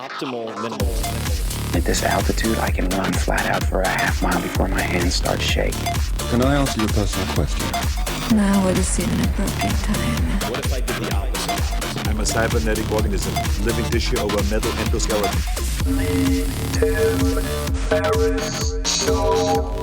Optimal minimalism. At this altitude, I can run flat out for a half mile before my hands start shaking. Can I answer your personal question? Now would seem an appropriate time. What if I did the opposite? I'm a cybernetic organism, living tissue over a metal endoskeleton. Ferriss Show.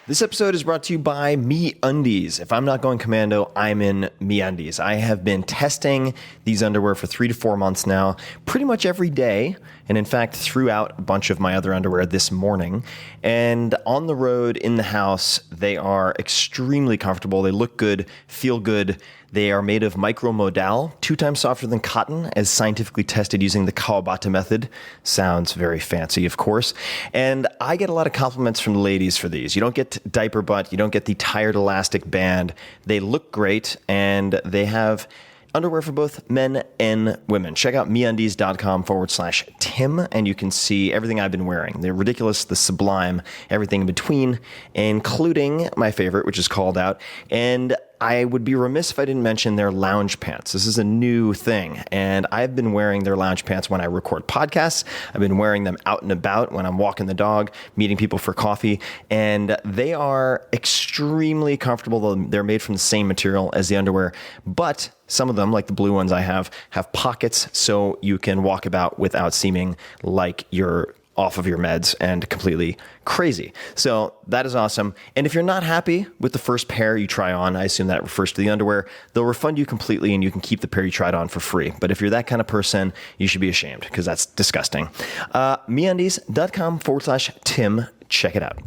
This episode is brought to you by MeUndies. If I'm not going commando, I'm in MeUndies. I have been testing these underwear for 3 to 4 months now, pretty much every day, and in fact threw out a bunch of my other underwear this morning. And on the road, in the house, they are extremely comfortable. They look good, feel good. They are made of micromodal, 2 times softer than cotton, as scientifically tested using the Kawabata method. Sounds very fancy, of course. And I get a lot of compliments from the ladies for these. You don't get diaper butt, you don't get the tired elastic band. They look great, and they have underwear for both men and women. Check out MeUndies.com/Tim, and you can see everything I've been wearing. The ridiculous, the sublime, everything in between, including my favorite, which is called out. And I would be remiss if I didn't mention their lounge pants. This is a new thing, and I've been wearing their lounge pants when I record podcasts. I've been wearing them out and about when I'm walking the dog, meeting people for coffee, and they are extremely comfortable. They're made from the same material as the underwear, but some of them, like the blue ones I have pockets so you can walk about without seeming like you're off of your meds and completely crazy. So that is awesome. And if you're not happy with the first pair you try on, I assume that refers to the underwear, they'll refund you completely and you can keep the pair you tried on for free. But if you're that kind of person, you should be ashamed because that's disgusting. MeUndies.com/Tim. Check it out.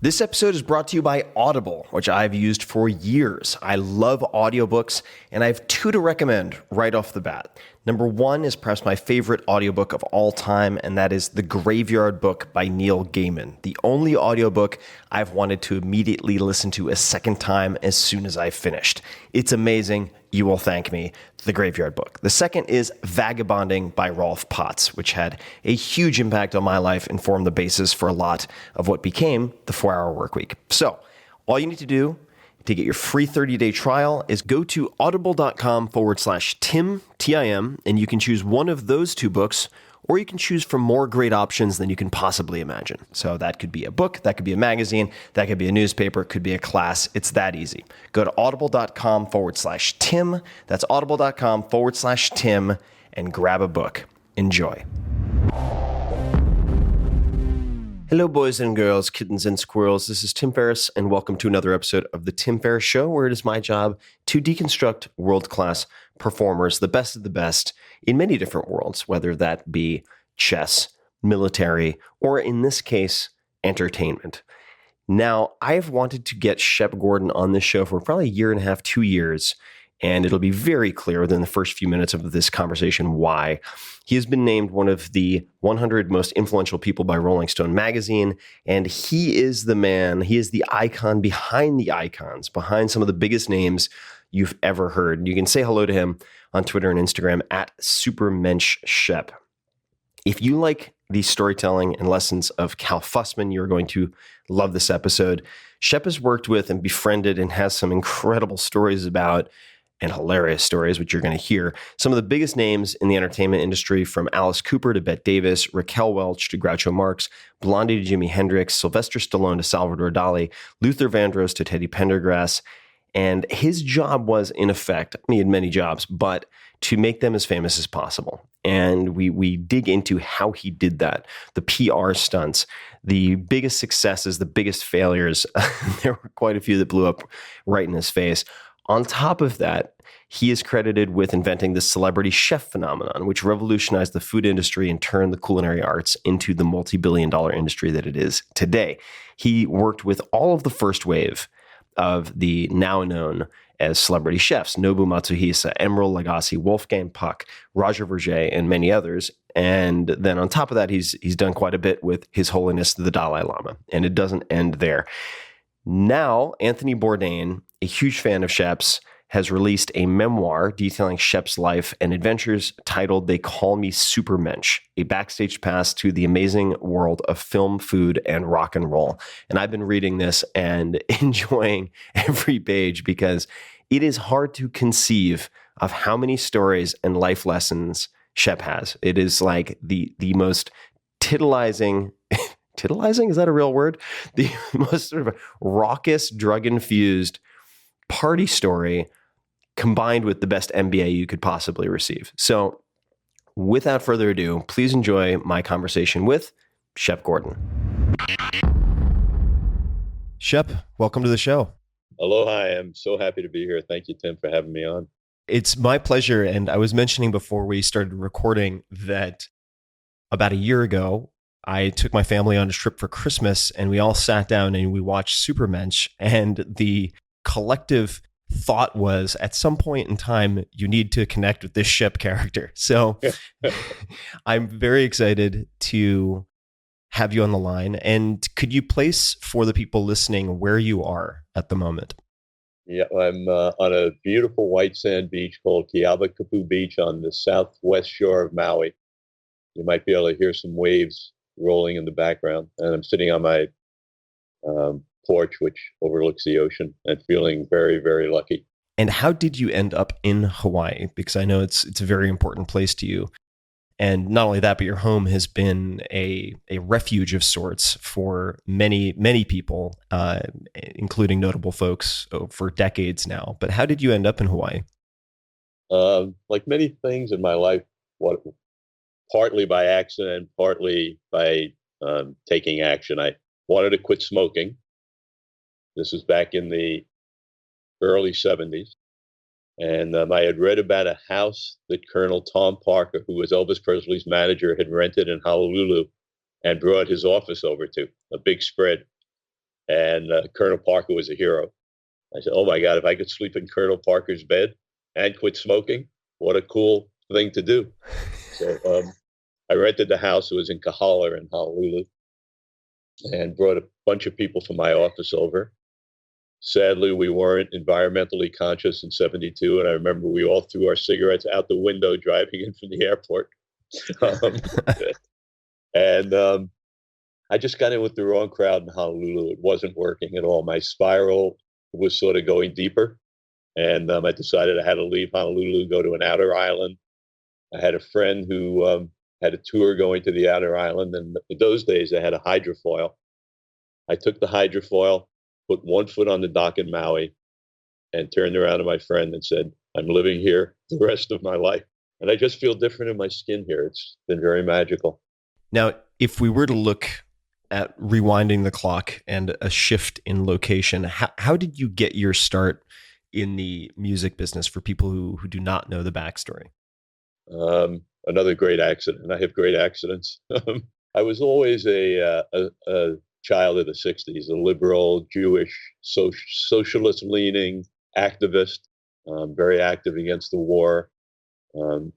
This episode is brought to you by Audible, which I've used for years. I love audiobooks, and I have 2 to recommend right off the bat. Number 1 is perhaps my favorite audiobook of all time, and that is The Graveyard Book by Neil Gaiman, the only audiobook I've wanted to immediately listen to a second time as soon as I finished. It's amazing. You will thank me. The Graveyard Book. The second is Vagabonding by Rolf Potts, which had a huge impact on my life and formed the basis for a lot of what became the 4-Hour Workweek. So all you need to do to get your free 30-day trial is go to audible.com/Tim, T-I-M, and you can choose one of those 2 books, or you can choose from more great options than you can possibly imagine. So that could be a book, that could be a magazine, that could be a newspaper, it could be a class. It's that easy. Go to audible.com/Tim. That's audible.com/Tim and grab a book. Enjoy. Hello, boys and girls, kittens and squirrels. This is Tim Ferriss, and welcome to another episode of The Tim Ferriss Show, where it is my job to deconstruct world-class performers, the best of the best, in many different worlds, whether that be chess, military, or in this case, entertainment. Now, I've wanted to get Shep Gordon on this show for probably a year and a half, 2 years, and it'll be very clear within the first few minutes of this conversation why. He has been named one of the 100 most influential people by Rolling Stone magazine, and he is the man, he is the icon behind the icons, behind some of the biggest names you've ever heard. You can say hello to him on Twitter and Instagram at SupermenschShep. If you like the storytelling and lessons of Cal Fussman, you're going to love this episode. Shep has worked with and befriended and has some incredible stories about, and hilarious stories, which you're going to hear, some of the biggest names in the entertainment industry, from Alice Cooper to Bette Davis, Raquel Welch to Groucho Marx, Blondie to Jimi Hendrix, Sylvester Stallone to Salvador Dali, Luther Vandross to Teddy Pendergrass. And his job was, in effect, he had many jobs, but to make them as famous as possible. And we dig into how he did that, the PR stunts, the biggest successes, the biggest failures. There were quite a few that blew up right in his face. On top of that, he is credited with inventing the celebrity chef phenomenon, which revolutionized the food industry and turned the culinary arts into the multi-billion-dollar industry that it is today. He worked with all of the first wave of the now known as celebrity chefs, Nobu Matsuhisa, Emeril Lagasse, Wolfgang Puck, Vergé, and many others. And then on top of that, he's done quite a bit with His Holiness the Dalai Lama, and it doesn't end there. Now, Anthony Bourdain, a huge fan of Shep's, has released a memoir detailing Shep's life and adventures titled They Call Me Supermensch, a backstage pass to the amazing world of film, food, and rock and roll. And I've been reading this and enjoying every page because it is hard to conceive of how many stories and life lessons Shep has. It is like the most titillizing, titillizing? Is that a real word? The most sort of raucous, drug-infused party story combined with the best MBA you could possibly receive. So without further ado, please enjoy my conversation with Shep Gordon. Shep, welcome to the show. Aloha. I'm so happy to be here. Thank you, Tim, for having me on. It's my pleasure. And I was mentioning before we started recording that about a year ago, I took my family on a trip for Christmas and we all sat down and we watched Supermensch. And the collective thought was at some point in time, you need to connect with this Shep character. So I'm very excited to have you on the line. And could you place for the people listening where you are at the moment? Yeah, I'm on a beautiful white sand beach called Kealakapu Beach on the southwest shore of Maui. You might be able to hear some waves rolling in the background. And I'm sitting on my porch, which overlooks the ocean, and feeling very, very lucky. And how did you end up in Hawaii? Because I know it's a very important place to you. And not only that, but your home has been a refuge of sorts for many, many people, including notable folks for decades now. But how did you end up in Hawaii? Like many things in my life, partly by accident, partly by taking action. I wanted to quit smoking. This was back in the early 70s. And I had read about a house that Colonel Tom Parker, who was Elvis Presley's manager, had rented in Honolulu and brought his office over to, a big spread. And Colonel Parker was a hero. I said, oh my God, if I could sleep in Colonel Parker's bed and quit smoking, what a cool thing to do. So I rented the house. It was in Kahala in Honolulu and brought a bunch of people from my office over. Sadly, we weren't environmentally conscious in 72. And I remember we all threw our cigarettes out the window driving in from the airport. I just got in with the wrong crowd in Honolulu. It wasn't working at all. My spiral was sort of going deeper. And I decided I had to leave Honolulu, go to an outer island. I had a friend who had a tour going to the outer island. And in those days, they had a hydrofoil. I took the hydrofoil, put one foot on the dock in Maui, and turned around to my friend and said, I'm living here the rest of my life. And I just feel different in my skin here. It's been very magical. Now, if we were to look at rewinding the clock and a shift in location, how did you get your start in the music business for people who do not know the backstory? Another great accident. I have great accidents. I was always a child of the 60s, a liberal, Jewish, socialist-leaning activist, very active against the war,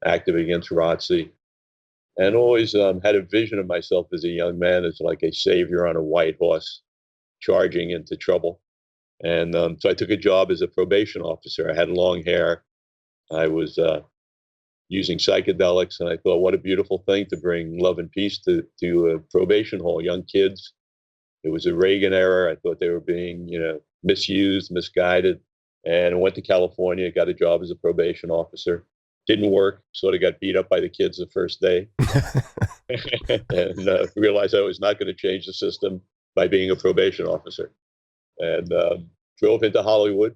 active against ROTC, and always had a vision of myself as a young man as like a savior on a white horse charging into trouble. And so I took a job as a probation officer. I had long hair. I was using psychedelics, and I thought, what a beautiful thing to bring love and peace to a probation hall, young kids. It was a Reagan era. I thought they were being, misused, misguided. And I went to California, got a job as a probation officer. Didn't work. Sort of got beat up by the kids the first day. And realized I was not going to change the system by being a probation officer. And drove into Hollywood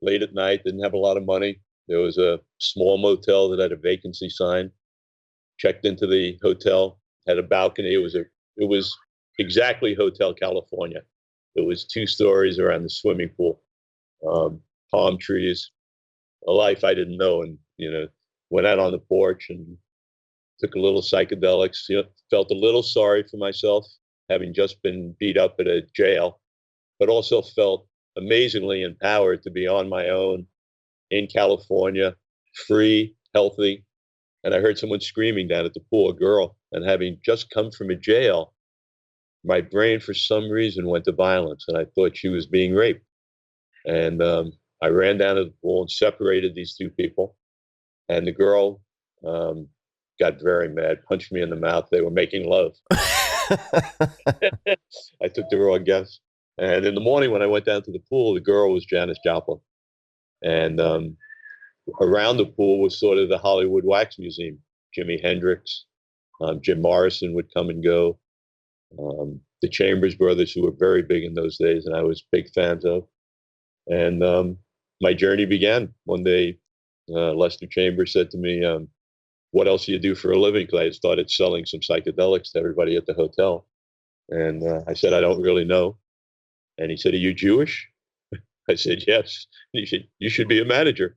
late at night, didn't have a lot of money. There was a small motel that had a vacancy sign. Checked into the hotel, had a balcony. It was exactly Hotel California. It was 2 stories around the swimming pool, palm trees, a life I didn't know. And, went out on the porch and took a little psychedelics, felt a little sorry for myself, having just been beat up at a jail, but also felt amazingly empowered to be on my own in California, free, healthy. And I heard someone screaming down at the pool, a girl, and having just come from a jail, my brain, for some reason, went to violence, and I thought she was being raped. And I ran down to the pool and separated these two people. And the girl got very mad, punched me in the mouth. They were making love. I took the wrong guess. And in the morning when I went down to the pool, the girl was Janis Joplin. And around the pool was sort of the Hollywood Wax Museum. Jimi Hendrix, Jim Morrison would come and go. The Chambers Brothers, who were very big in those days, and I was big fans of. And my journey began. One day, Lester Chambers said to me, what else do you do for a living? Because I had started selling some psychedelics to everybody at the hotel. And I said, I don't really know. And he said, are you Jewish? I said, yes. And he said, you should be a manager.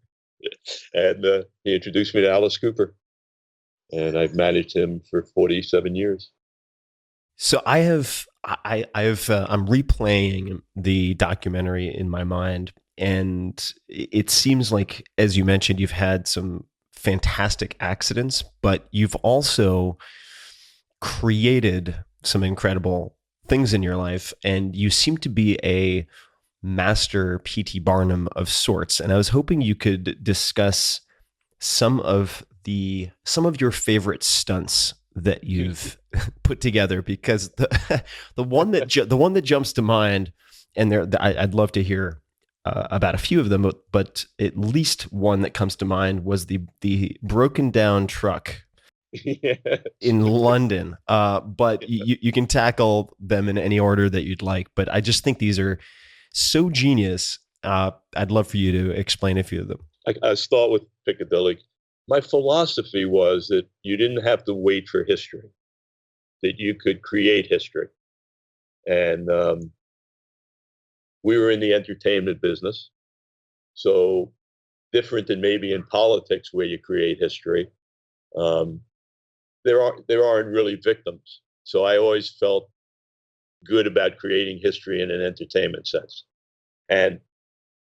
And he introduced me to Alice Cooper. And I've managed him for 47 years. So I'm replaying the documentary in my mind, and it seems like, as you mentioned, you've had some fantastic accidents, but you've also created some incredible things in your life, and you seem to be a master P.T. Barnum of sorts. And I was hoping you could discuss some of your favorite stunts that you've put together, because the one that jumps to mind, and I'd love to hear about a few of them, but at least one that comes to mind was the broken down truck in London. But you can tackle them in any order that you'd like. But I just think these are so genius. I'd love for you to explain a few of them. I start with Piccadilly. My philosophy was that you didn't have to wait for history, that you could create history. And we were in the entertainment business. So different than maybe in politics where you create history, there aren't really victims. So I always felt good about creating history in an entertainment sense. And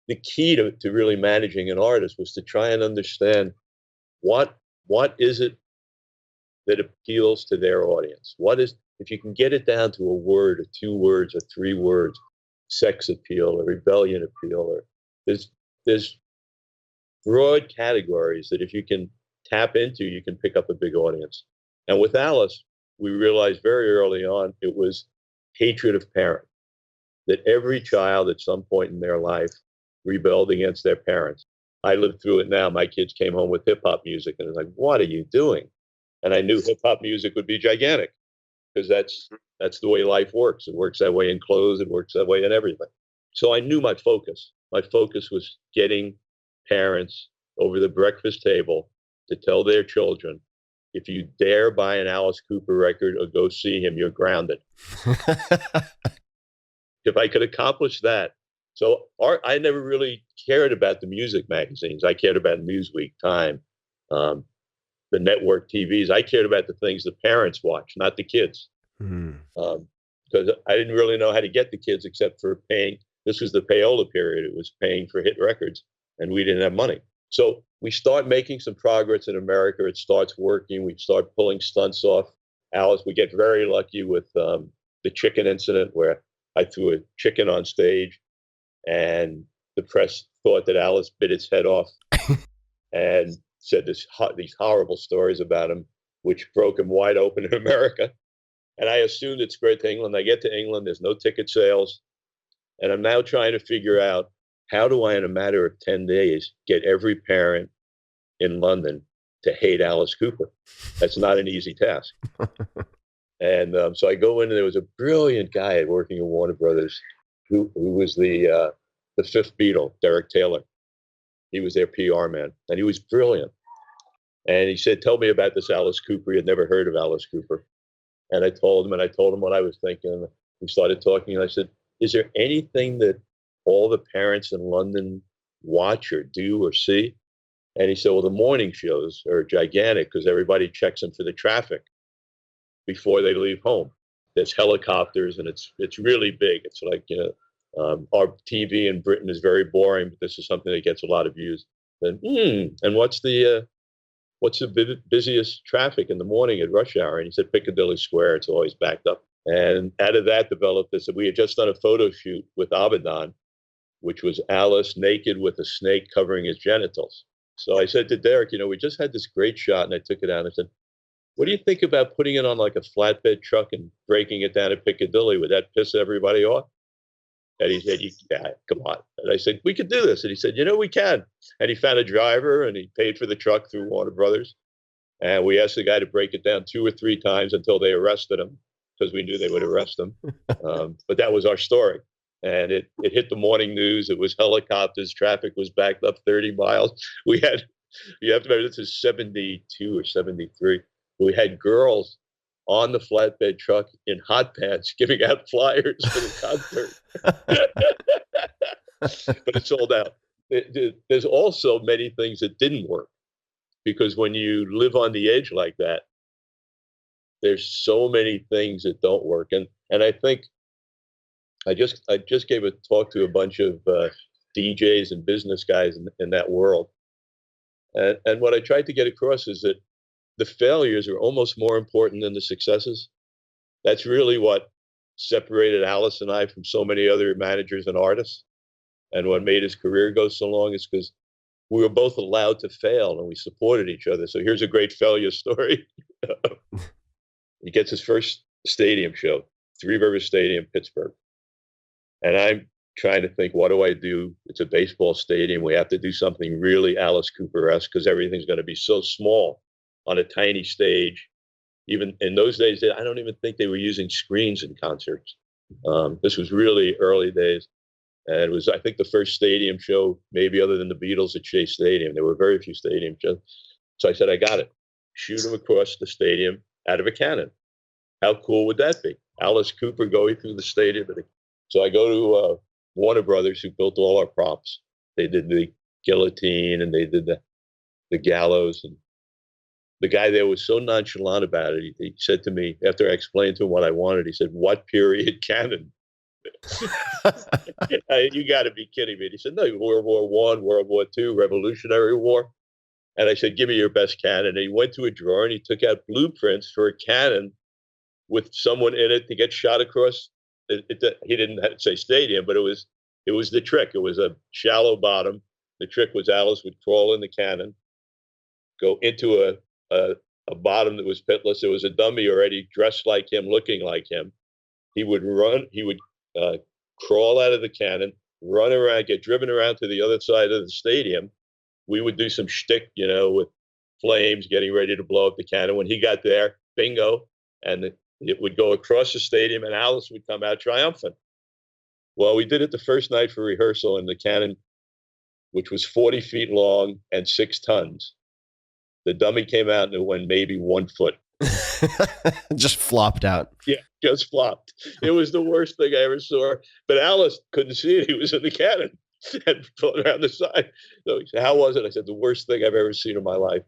the key to really managing an artist was to try and understand what is it that appeals to their audience? What is, if you can get it down to a word or 2 words or 3 words, sex appeal or rebellion appeal, or there's broad categories that if you can tap into, you can pick up a big audience. And with Alice, we realized very early on it was hatred of parent, that every child at some point in their life rebelled against their parents. I lived through it now. My kids came home with hip hop music and I was like, what are you doing? And I knew hip hop music would be gigantic because that's the way life works. It works that way in clothes. It works that way in everything. So I knew my focus. My focus was getting parents over the breakfast table to tell their children, if you dare buy an Alice Cooper record or go see him, you're grounded. If I could accomplish that. So I never really cared about the music magazines. I cared about Newsweek, Time, the network TVs. I cared about the things the parents watch, not the kids. Because I didn't really know how to get the kids except for paying. This was the payola period. It was paying for hit records, and we didn't have money. So we start making some progress in America. It starts working. We start pulling stunts off Alice. We get very lucky with the chicken incident where I threw a chicken on stage. And the press thought that Alice bit its head off and said these horrible stories about him, which broke him wide open in America. And I assumed it's great to England. I get to England, there's no ticket sales. And I'm now trying to figure out, how do I, in a matter of 10 days, get every parent in London to hate Alice Cooper? That's not an easy task. And so I go in, and there was a brilliant guy working at Warner Brothers who was the fifth Beatle, Derek Taylor. He was their PR man, and he was brilliant. And he said, tell me about this Alice Cooper. He had never heard of Alice Cooper. And I told him what I was thinking. We started talking, and I said, is there anything that all the parents in London watch or do or see? And he said, well, the morning shows are gigantic because everybody checks them for the traffic before they leave home. There's helicopters, and it's really big. It's like, our TV in Britain is very boring, but this is something that gets a lot of views. And what's the busiest traffic in the morning at rush hour? And he said Piccadilly Square. It's always backed up. And out of that developed this. We had just done a photo shoot with Abaddon, which was Alice naked with a snake covering his genitals. So I said to Derek, we just had this great shot, and I took it out and I said, what do you think about putting it on like a flatbed truck and breaking it down at Piccadilly? Would that piss everybody off? And he said, yeah, come on. And I said, we could do this. And he said, we can. And he found a driver, and he paid for the truck through Warner Brothers. And we asked the guy to break it down 2 or 3 times until they arrested him, because we knew they would arrest him. But that was our story. And it hit the morning news. It was helicopters. Traffic was backed up 30 miles. You have to remember, this is 72 or 73. We had girls on the flatbed truck in hot pants giving out flyers for the concert. But it sold out. There's also many things that didn't work, because when you live on the edge like that, there's so many things that don't work. And I think I just gave a talk to a bunch of DJs and business guys in that world. And what I tried to get across is that the failures are almost more important than the successes. That's really what separated Alice and I from so many other managers and artists. And what made his career go so long is because we were both allowed to fail, and we supported each other. So here's a great failure story. He gets his first stadium show, Three Rivers Stadium, Pittsburgh. And I'm trying to think, what do I do? It's a baseball stadium. We have to do something really Alice Cooper-esque, because everything's going to be so small on a tiny stage. Even in those days, I don't even think they were using screens in concerts. This was really early days. And it was, I think, the first stadium show, maybe other than the Beatles, at Shea Stadium. There were very few stadium shows. So I said, I got it. Shoot him across the stadium out of a cannon. How cool would that be? Alice Cooper going through the stadium. So I go to Warner Brothers, who built all our props. They did the guillotine, and they did the gallows. And the guy there was so nonchalant about it. He said to me, after I explained to him what I wanted, he said, "What period cannon?" You got to be kidding me. And he said, "No, World War I, World War II, Revolutionary War." And I said, "Give me your best cannon." And he went to a drawer and he took out blueprints for a cannon with someone in it to get shot across. He didn't have to say stadium, but it was the trick. It was a shallow bottom. The trick was Alice would crawl in the cannon, go into a bottom that was pitless. There was a dummy already dressed like him, looking like him. He would run. He would crawl out of the cannon, run around, get driven around to the other side of the stadium. We would do some shtick, with flames, getting ready to blow up the cannon. When he got there, bingo, and it would go across the stadium, and Alice would come out triumphant. Well, we did it the first night for rehearsal, and the cannon, which was 40 feet long and 6 tons, the dummy came out and it went maybe 1 foot. Just flopped out. Yeah, just flopped. It was the worst thing I ever saw. But Alice couldn't see it. He was in the cannon and floating around the side. So he said, "How was it?" I said, "The worst thing I've ever seen in my life."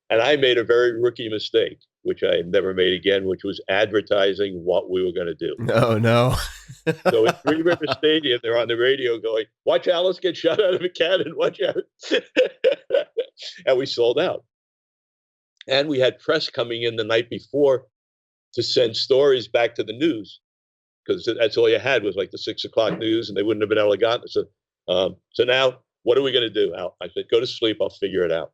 And I made a very rookie mistake, which I never made again, which was advertising what we were going to do. Oh, no. So at Three River Stadium, they're on the radio going, "Watch Alice get shot out of a cannon. Watch out." And we sold out. And we had press coming in the night before to send stories back to the news, because that's all you had was like the 6 o'clock news, and they wouldn't have been able to get it. So now, what are we going to do, Al? I said, "Go to sleep. I'll figure it out."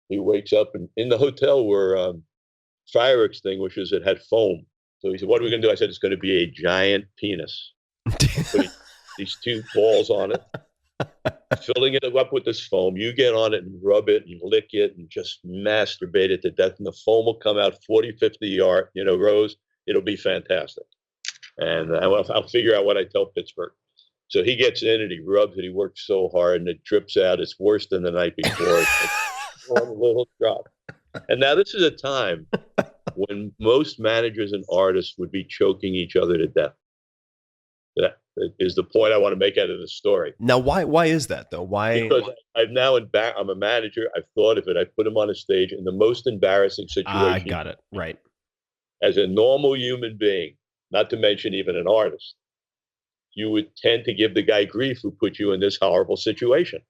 He wakes up, and in the hotel were fire extinguishers that had foam. So he said, "What are we going to do?" I said, "It's going to be a giant penis. Put these 2 balls on it, filling it up with this foam. You get on it and rub it and lick it and just masturbate it to death. And the foam will come out 40, 50 yards, rows. It'll be fantastic. And I'll figure out what I tell Pittsburgh." So he gets in and he rubs it. He works so hard and it drips out. It's worse than the night before. It's one little drop. And now this is a time when most managers and artists would be choking each other to death. That is the point I want to make out of the story. Now, why is that, though? Why? Because I'm a manager. I've thought of it. I put him on a stage in the most embarrassing situation. I got it. Right. As a normal human being, not to mention even an artist, you would tend to give the guy grief who put you in this horrible situation.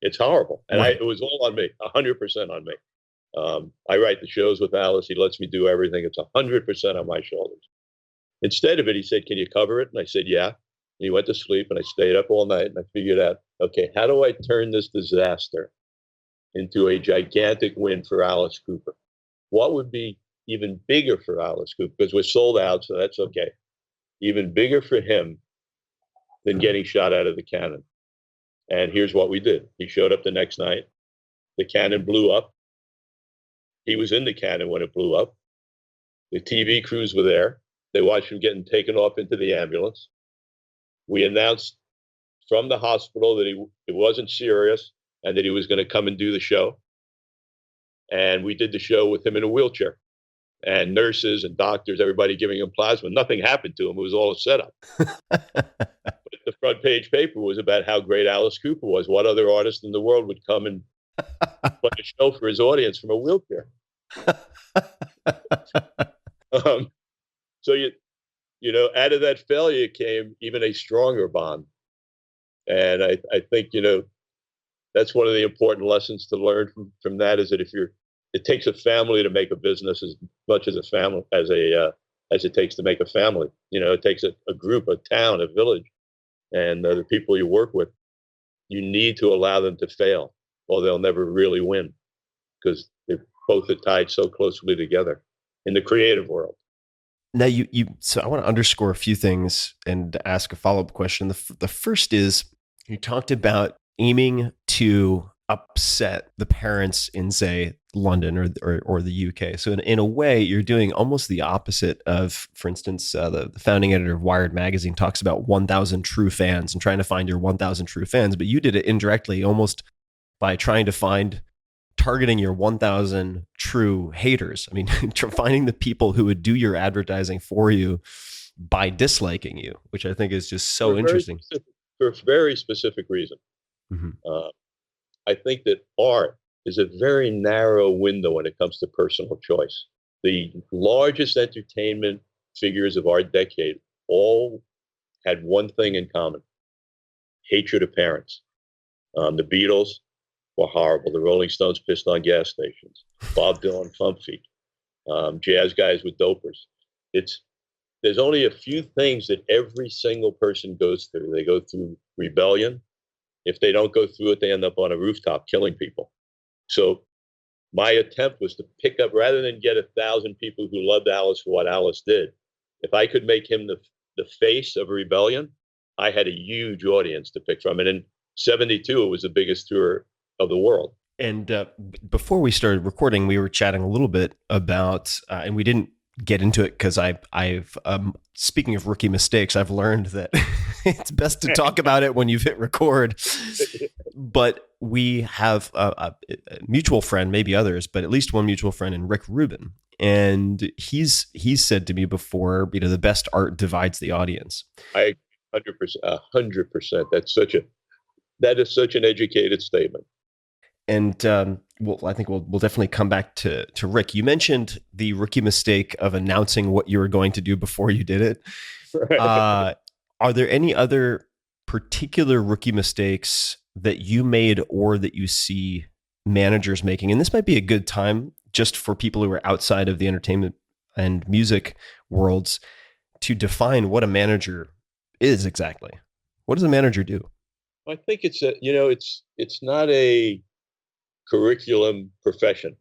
It's horrible. And Right. It was all on me, 100% on me. I write the shows with Alice. He lets me do everything. It's 100% on my shoulders. Instead of it, he said, "Can you cover it?" And I said, "Yeah." he went to sleep, and I stayed up all night, and I figured out, okay, how do I turn this disaster into a gigantic win for Alice Cooper? What would be even bigger for Alice Cooper? Because we're sold out, so that's okay. Even bigger for him than getting shot out of the cannon. And here's what we did. He showed up the next night. The cannon blew up. He was in the cannon when it blew up. The TV crews were there. They watched him getting taken off into the ambulance. We announced from the hospital that it wasn't serious and that he was going to come and do the show. And we did the show with him in a wheelchair. And nurses and doctors, everybody giving him plasma. Nothing happened to him. It was all a setup. But the front page paper was about how great Alice Cooper was. What other artist in the world would come and play a show for his audience from a wheelchair? So you know, out of that failure came even a stronger bond. And I think, you know, that's one of the important lessons to learn from that, is that it takes a family to make a business as much as as it takes to make a family. You know, it takes a group, a town, a village, and the people you work with. You need to allow them to fail, or they'll never really win, because they both are tied so closely together in the creative world. Now, so I want to underscore a few things and ask a follow-up question. The first is, you talked about aiming to upset the parents in, say, London or the UK. So in a way, you're doing almost the opposite of, for instance, the founding editor of Wired magazine talks about 1,000 true fans and trying to find your 1,000 true fans. But you did it indirectly, almost by trying to targeting your 1,000 true haters. I mean, finding the people who would do your advertising for you by disliking you, which I think is just so interesting. For a very specific reason. Mm-hmm. I think that art is a very narrow window when it comes to personal choice. The largest entertainment figures of our decade all had one thing in common: hatred of parents. The Beatles were horrible. The Rolling Stones pissed on gas stations. Bob Dylan, Pump Feet. Jazz guys with dopers. There's only a few things that every single person goes through. They go through rebellion. If they don't go through it, they end up on a rooftop killing people. So my attempt was to pick up, rather than get 1,000 people who loved Alice for what Alice did, if I could make him the face of rebellion, I had a huge audience to pick from. And in 72, it was the biggest tour of the world. And before we started recording, we were chatting a little bit about, and we didn't get into it because I've speaking of rookie mistakes, I've learned that it's best to talk about it when you've hit record. But we have a mutual friend, maybe others, but at least one mutual friend in Rick Rubin. And he's said to me before, you know, the best art divides the audience. 100%. That is such an educated statement. And I think we'll definitely come back to Rick. You mentioned the rookie mistake of announcing what you were going to do before you did it. Right. Are there any other particular rookie mistakes that you made or that you see managers making? And this might be a good time just for people who are outside of the entertainment and music worlds to define what a manager is exactly. What does a manager do? I think it's not a curriculum profession.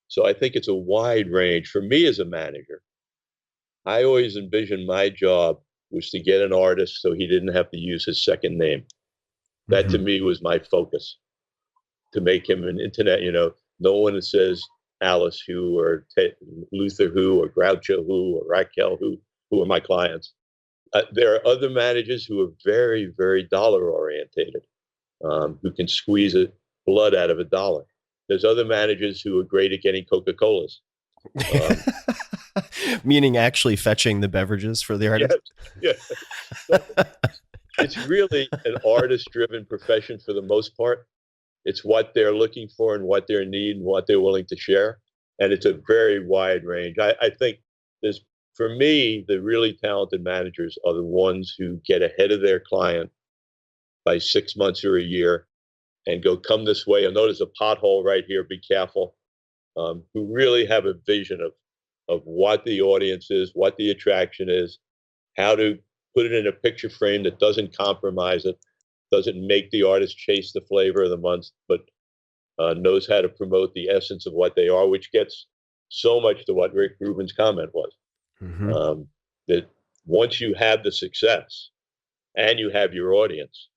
So I think it's a wide range. For me as a manager, I always envisioned my job was to get an artist so he didn't have to use his second name. That to me was my focus, to make him an internet, no one that says Alice who, or Luther who, or Groucho who, or Raquel who are my clients. There are other managers who are very, very dollar orientated, who can squeeze blood out of a dollar. There's other managers who are great at getting Coca-Colas. Meaning actually fetching the beverages for the artist? Yes. It's really an artist-driven profession for the most part. It's what they're looking for and what their need and what they're willing to share. And it's a very wide range. I think for me, the really talented managers are the ones who get ahead of their client by 6 months or a year and go, come this way. I know there's a pothole right here. Be careful. Who really have a vision of what the audience is, what the attraction is, how to put it in a picture frame that doesn't compromise it, doesn't make the artist chase the flavor of the month, but knows how to promote the essence of what they are, which gets so much to what Rick Rubin's comment was. That once you have the success and you have your audience,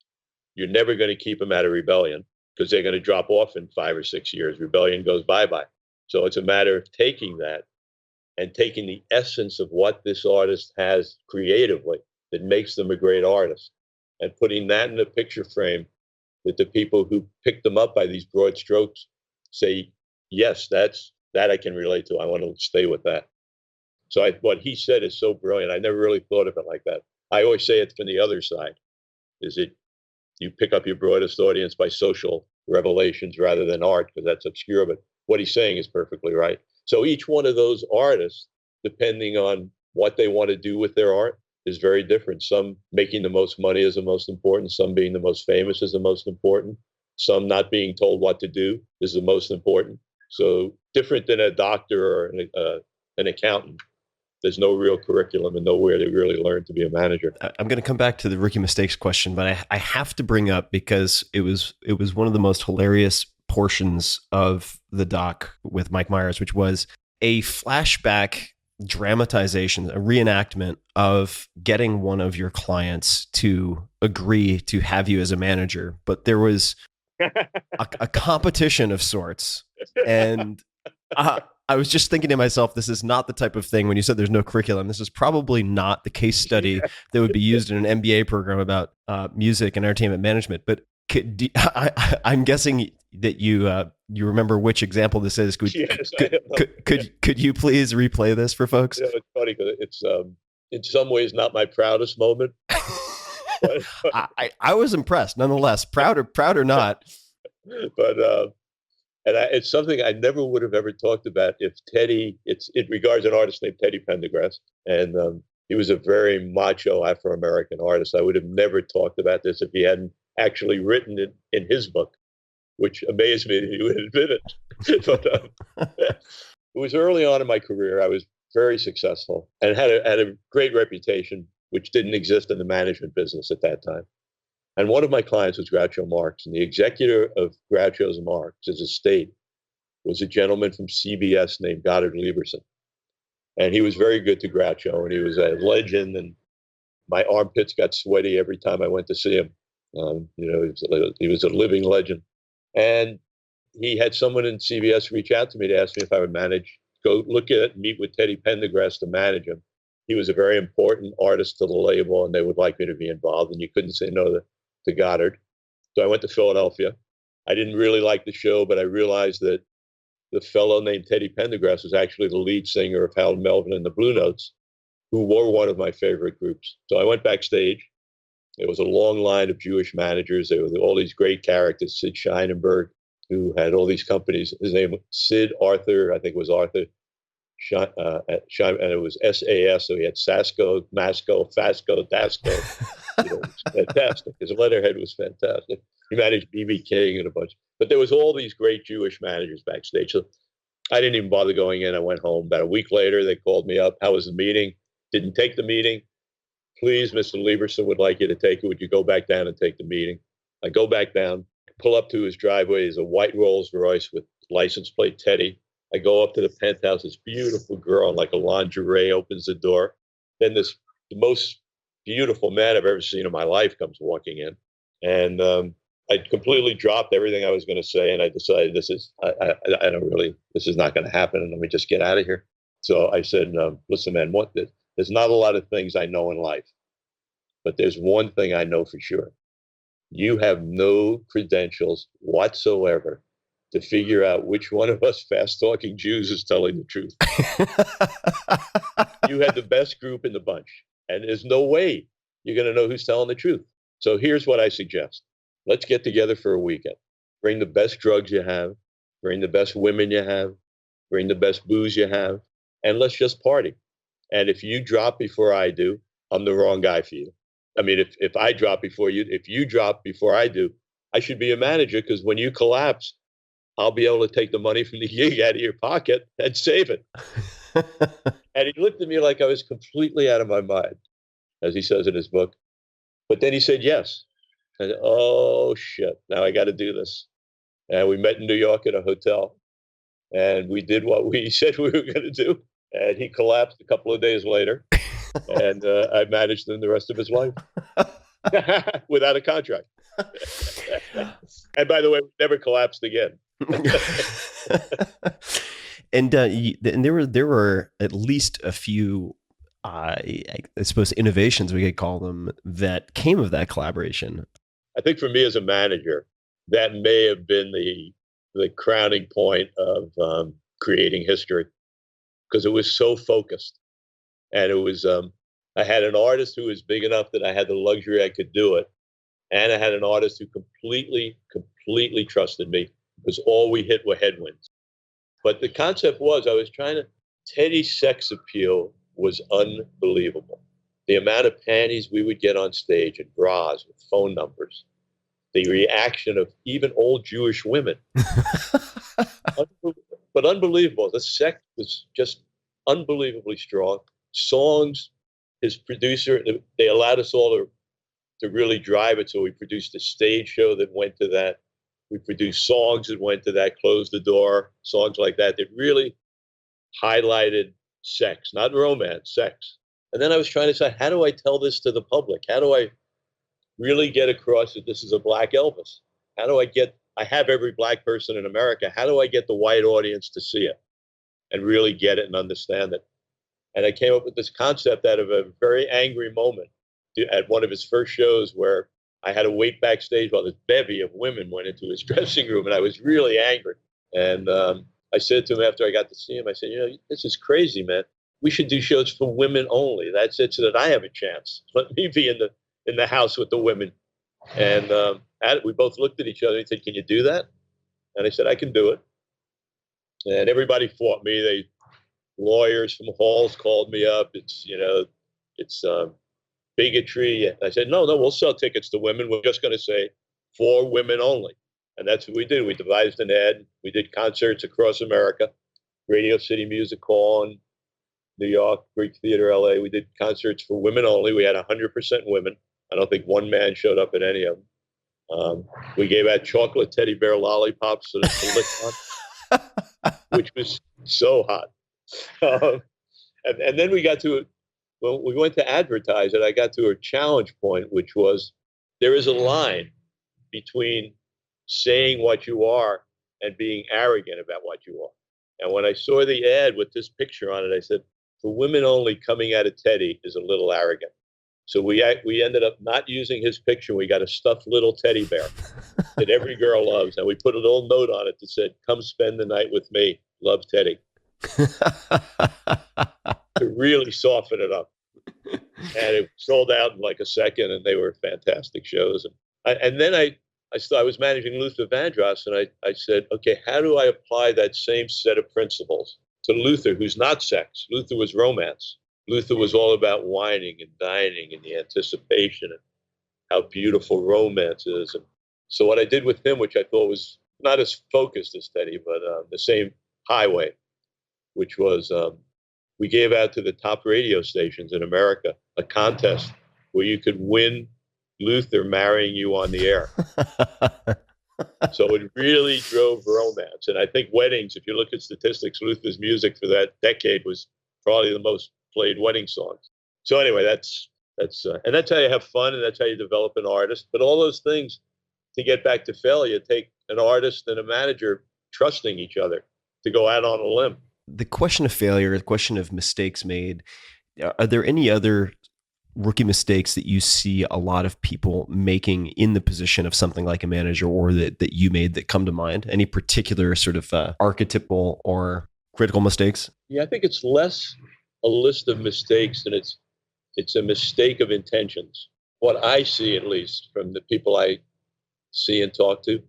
you're never going to keep them out of rebellion because they're going to drop off in 5 or 6 years. Rebellion goes bye-bye. So it's a matter of taking that and taking the essence of what this artist has creatively that makes them a great artist and putting that in a picture frame that the people who pick them up by these broad strokes say, yes, that I can relate to. I want to stay with that. So what he said is so brilliant. I never really thought of it like that. I always say it from the other side, is it you pick up your broadest audience by social revelations rather than art, because that's obscure. But what he's saying is perfectly right. So each one of those artists, depending on what they want to do with their art, is very different. Some making the most money is the most important. Some being the most famous is the most important. Some not being told what to do is the most important. So different than a doctor or an accountant. There's no real curriculum and nowhere to really learn to be a manager. I'm going to come back to the rookie mistakes question, but I have to bring up, because it was one of the most hilarious portions of the doc with Mike Myers, which was a flashback dramatization, a reenactment of getting one of your clients to agree to have you as a manager. But there was a competition of sorts. And I was just thinking to myself, this is not the type of thing, when you said there's no curriculum, this is probably not the case study that would be used in an MBA program about music and entertainment management. But I'm guessing that you remember which example this is. Could you please replay this for folks? You know, it's funny because it's in some ways not my proudest moment. I was impressed, nonetheless. Proud or not. But it's something I never would have ever talked about if Teddy. It regards an artist named Teddy Pendergrass, and he was a very macho Afro-American artist. I would have never talked about this if he hadn't actually written it in his book, which amazed me that he would admit it. But it was early on in my career. I was very successful and had a great reputation, which didn't exist in the management business at that time. And one of my clients was Groucho Marx, and the executor of Groucho's Marx's estate was a gentleman from CBS named Goddard Lieberson. And he was very good to Groucho, and he was a legend, and my armpits got sweaty every time I went to see him. He was a living legend. And he had someone in CBS reach out to me to ask me if I would go look at it and meet with Teddy Pendergrass to manage him. He was a very important artist to the label, and they would like me to be involved, and you couldn't say no to Goddard. So I went to Philadelphia. I didn't really like the show, but I realized that the fellow named Teddy Pendergrass was actually the lead singer of Harold Melvin and the Blue Notes, who were one of my favorite groups. So I went backstage. There was a long line of Jewish managers. There were all these great characters, Sid Scheinenberg, who had all these companies. His name was Sid Arthur, I think it was Arthur, and it was SAS. So he had Sasco, Masco, Fasco, Dasco. It was fantastic. His letterhead was fantastic. He managed B.B. King and a bunch. But there was all these great Jewish managers backstage. So I didn't even bother going in. I went home. About a week later, they called me up. How was the meeting? Didn't take the meeting. Please, Mr. Lieberson would like you to take it. Would you go back down and take the meeting? I go back down, pull up to his driveway. There's a white Rolls Royce with license plate Teddy. I go up to the penthouse. This beautiful girl in like a lingerie opens the door. Then the most beautiful man I've ever seen in my life comes walking in. And I completely dropped everything I was going to say. And I decided this is not going to happen. And let me just get out of here. So I said, listen, man, there's not a lot of things I know in life, but there's one thing I know for sure. You have no credentials whatsoever to figure out which one of us fast-talking Jews is telling the truth. You had the best group in the bunch, and there's no way you're going to know who's telling the truth. So here's what I suggest. Let's get together for a weekend. Bring the best drugs you have, bring the best women you have, bring the best booze you have, and let's just party. And if you drop before I do, I'm the wrong guy for you. I mean, if I drop before you, if you drop before I do, I should be a manager, because when you collapse, I'll be able to take the money from the gig out of your pocket and save it. And he looked at me like I was completely out of my mind. as he says in his book. But then he said yes. I said, oh, shit, now I got to do this. And we met in New York at a hotel, and we did what we said we were going to do. And he collapsed a couple of days later, and I managed him the rest of his life without a contract. And by the way, we never collapsed again. And there were at least a few, I suppose, innovations, we could call them, that came of that collaboration. I think for me as a manager, that may have been the crowning point of creating history, because it was so focused. And it was, I had an artist who was big enough that I had the luxury I could do it. And I had an artist who completely trusted me, because all we hit were headwinds. But the concept was, Teddy's sex appeal was unbelievable. The amount of panties we would get on stage and bras with phone numbers, the reaction of even old Jewish women. But unbelievable. The sex was just unbelievably strong. Songs, his producer, they allowed us all to really drive it. So we produced a stage show that went to that. We produced songs that went to that, Close the Door, songs like that really highlighted sex, not romance, sex. And then I was trying to say, how do I tell this to the public? How do I really get across that this is a Black Elvis? How do I have every Black person in America. How do I get the white audience to see it and really get it and understand it? And I came up with this concept out of a very angry moment at one of his first shows, where I had to wait backstage while this bevy of women went into his dressing room, and I was really angry. And I said to him after I got to see him, I said, this is crazy, man. We should do shows for women only. That's it, so that I have a chance. Let me be in the house with the women. And we both looked at each other and said, can you do that? And I said, I can do it. And everybody fought me. Lawyers from Halls called me up. It's bigotry. And I said, no, we'll sell tickets to women. We're just going to say for women only. And that's what we did. We devised an ad. We did concerts across America, Radio City Music Hall in New York, Greek Theater, LA. We did concerts for women only. We had 100% women. I don't think one man showed up at any of them. We gave out chocolate teddy bear lollipops to lick on, which was so hot. And then we got to, when we went to advertise it, I got to a challenge point, which was, there is a line between saying what you are and being arrogant about what you are. And when I saw the ad with this picture on it, I said, for women only, coming out of Teddy is a little arrogant. So we ended up not using his picture. We got a stuffed little teddy bear that every girl loves. And we put a little note on it that said, come spend the night with me. Love, Teddy. To really soften it up. And it sold out in like a second, and they were fantastic shows. And then I was managing Luther Vandross, and I said, okay, how do I apply that same set of principles to Luther, who's not sex? Luther was romance. Luther was all about wining and dining and the anticipation and how beautiful romance is. And so what I did with him, which I thought was not as focused as Teddy, but the same highway, which was we gave out to the top radio stations in America a contest where you could win Luther marrying you on the air. So it really drove romance. And I think weddings, if you look at statistics, Luther's music for that decade was probably the most played wedding songs. So anyway, that's and that's how you have fun, and that's how you develop an artist. But all those things, to get back to failure, take an artist and a manager trusting each other to go out on a limb. The question of failure, the question of mistakes made, are there any other rookie mistakes that you see a lot of people making in the position of something like a manager, or that you made, that come to mind? Any particular sort of archetypal or critical mistakes? Yeah, I think it's less a list of mistakes than it's a mistake of intentions. What I see, at least from the people I see and talk to,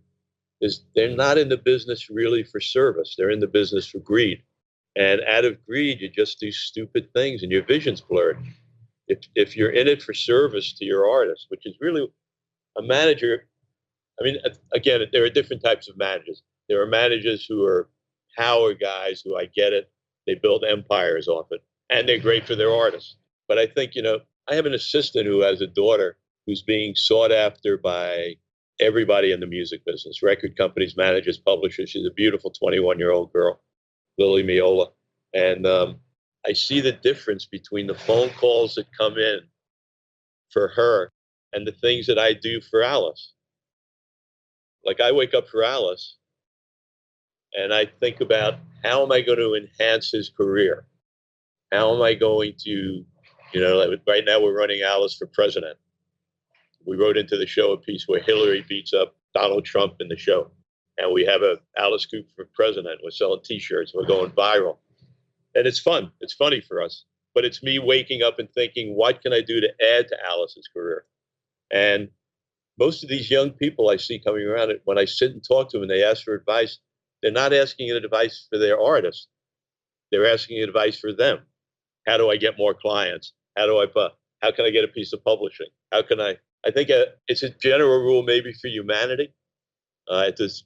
is they're not in the business really for service. They're in the business for greed. And out of greed, you just do stupid things and your vision's blurred. If you're in it for service to your artist, which is really a manager. I mean, again, there are different types of managers. There are managers who are power guys who, I get it, they build empires off it, and they're great for their artists. But I think, I have an assistant who has a daughter who's being sought after by everybody in the music business, record companies, managers, publishers. She's a beautiful 21-year-old girl, Lily Miola. And I see the difference between the phone calls that come in for her and the things that I do for Alice. Like I wake up for Alice and I think about how am I going to enhance his career? How am I going to, like right now we're running Alice for president. We wrote into the show a piece where Hillary beats up Donald Trump in the show. And we have a Alice Coop for president. We're selling T-shirts. We're going viral. And it's fun. It's funny for us. But it's me waking up and thinking, what can I do to add to Alice's career? And most of these young people I see coming around, when I sit and talk to them and they ask for advice, they're not asking advice for their artist. They're asking advice for them. How do I get more clients? How can I get a piece of publishing? I think it's a general rule maybe for humanity as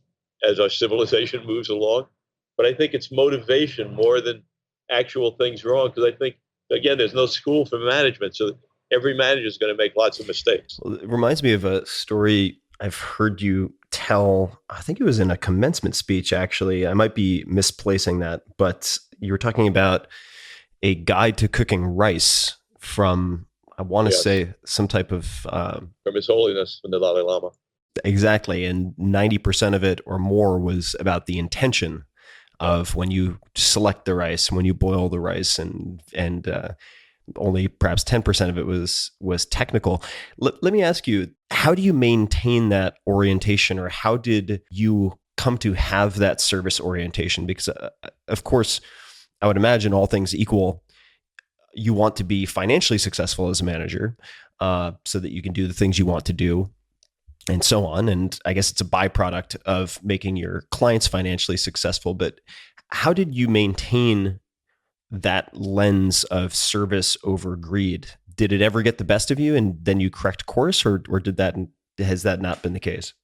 our civilization moves along. But I think it's motivation more than actual things wrong. Because I think, again, there's no school for management. So every manager is going to make lots of mistakes. Well, it reminds me of a story I've heard you tell. I think it was in a commencement speech, actually. I might be misplacing that. But you were talking about a guide to cooking rice from, I want to say, some type of... from His Holiness, from the Dalai Lama. Exactly. And 90% of it or more was about the intention of when you select the rice, when you boil the rice, and only perhaps 10% of it was technical. Let me ask you, how do you maintain that orientation, or how did you come to have that service orientation? Because of course, I would imagine all things equal, you want to be financially successful as a manager so that you can do the things you want to do and so on. And I guess it's a byproduct of making your clients financially successful. But how did you maintain that lens of service over greed? Did it ever get the best of you and then you correct course, or has that not been the case?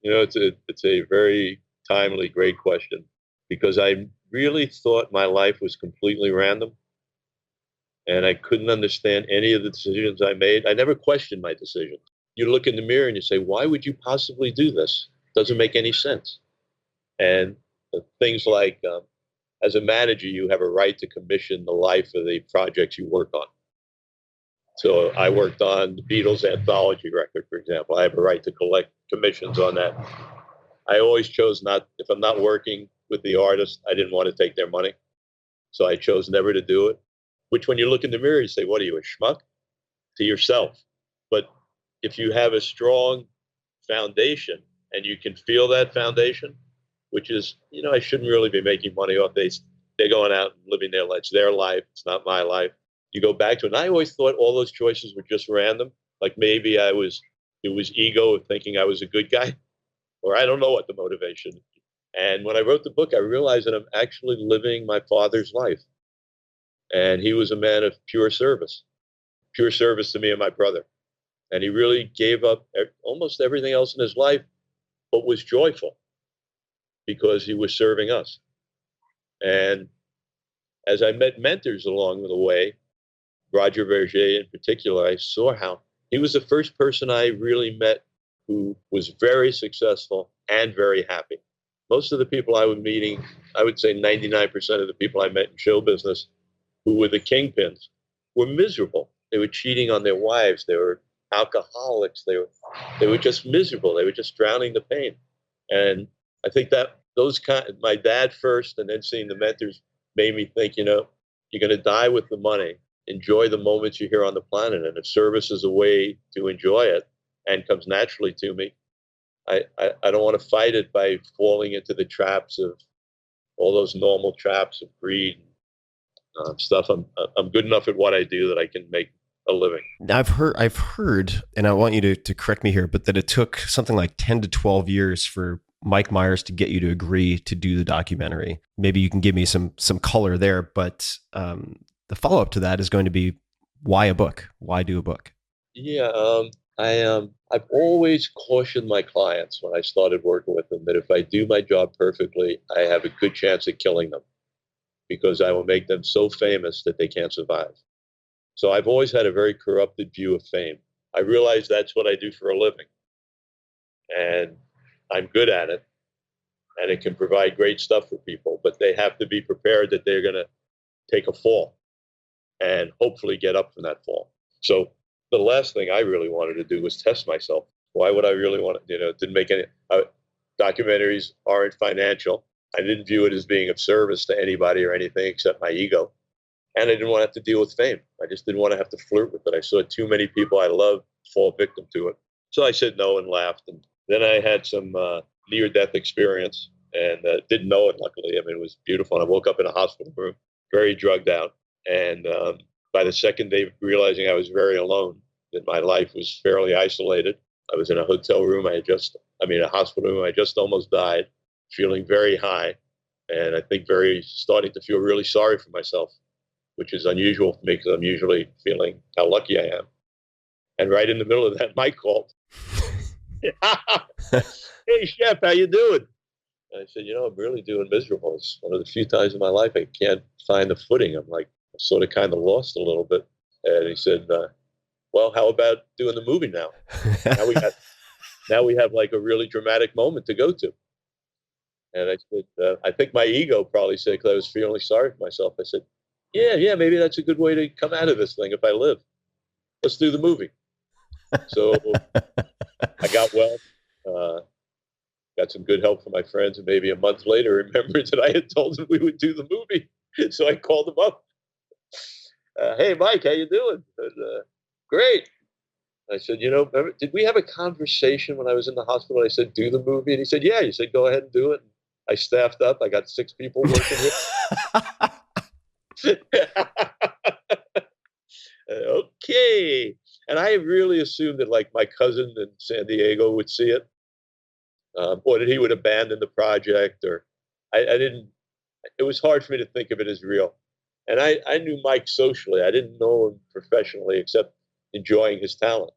It's a very timely, great question, because I really thought my life was completely random and I couldn't understand any of the decisions I made. I never questioned my decisions. You look in the mirror and you say, why would you possibly do this? Doesn't make any sense. And things like, as a manager, you have a right to commission the life of the projects you work on. So I worked on the Beatles anthology record, for example. I have a right to collect commissions on that. I always chose not, if I'm not working with the artist, I didn't want to take their money. So I chose never to do it. Which when you look in the mirror, you say, what are you, a schmuck? To yourself. But if you have a strong foundation and you can feel that foundation, which is, I shouldn't really be making money off these. They're going out and living their life. It's their life. It's not my life. You go back to it. And I always thought all those choices were just random. Like maybe it was ego of thinking I was a good guy, or I don't know what the motivation. And when I wrote the book, I realized that I'm actually living my father's life. And he was a man of pure service to me and my brother. And he really gave up almost everything else in his life, but was joyful because he was serving us. And as I met mentors along the way, Roger Vergé in particular, I saw how he was the first person I really met who was very successful and very happy. Most of the people I was meeting, I would say 99% of the people I met in show business who were the kingpins were miserable. They were cheating on their wives. They were alcoholics. They were just miserable. They were just drowning the pain. And I think that my dad first and then seeing the mentors made me think, you're going to die with the money. Enjoy the moments you're here on the planet. And if service is a way to enjoy it and comes naturally to me, I don't want to fight it by falling into the traps of all those normal traps of greed stuff. I'm good enough at what I do that I can make a living. I've heard, and I want you to correct me here, but that it took something like 10 to 12 years for Mike Myers to get you to agree to do the documentary. Maybe you can give me some color there, but the follow-up to that is going to be, why a book? Why do a book? Yeah, I've always cautioned my clients when I started working with them that if I do my job perfectly, I have a good chance of killing them because I will make them so famous that they can't survive. So I've always had a very corrupted view of fame. I realize that's what I do for a living. And I'm good at it. And it can provide great stuff for people, but they have to be prepared that they're going to take a fall and hopefully get up from that fall. So the last thing I really wanted to do was test myself. Why would I really want to, it didn't make any, documentaries aren't financial. I didn't view it as being of service to anybody or anything except my ego. And I didn't want to have to deal with fame. I just didn't want to have to flirt with it. I saw too many people I loved fall victim to it. So I said no and laughed. And then I had some near-death experience and didn't know it, luckily. I mean, it was beautiful. And I woke up in a hospital room, very drugged out. And by the second day, realizing I was very alone, that my life was fairly isolated. I was in a hotel room. A hospital room. I just almost died, feeling very high. And I think starting to feel really sorry for myself, which is unusual for me because I'm usually feeling how lucky I am. And right in the middle of that, Mike called. Hey, Shep, how you doing? And I said, I'm really doing miserable. It's one of the few times in my life I can't find the footing. I'm sort of kind of lost a little bit. And he said, well, how about doing the movie now? Now we have like a really dramatic moment to go to. And I said, I think my ego probably said, because I was feeling sorry for myself. I said, yeah, maybe that's a good way to come out of this thing if I live. Let's do the movie. So I got well, got some good help from my friends, and maybe a month later remembered that I had told them we would do the movie. So I called him up. Hey, Mike, how you doing? And, great. I said, remember, did we have a conversation when I was in the hospital? I said, do the movie. And he said, yeah. He said, go ahead and do it. I staffed up. I got 6 people working here. Okay. And I really assumed that like my cousin in San Diego would see it, or that he would abandon the project, or I didn't. It was hard for me to think of it as real. And I knew Mike socially. I didn't know him professionally except enjoying his talent.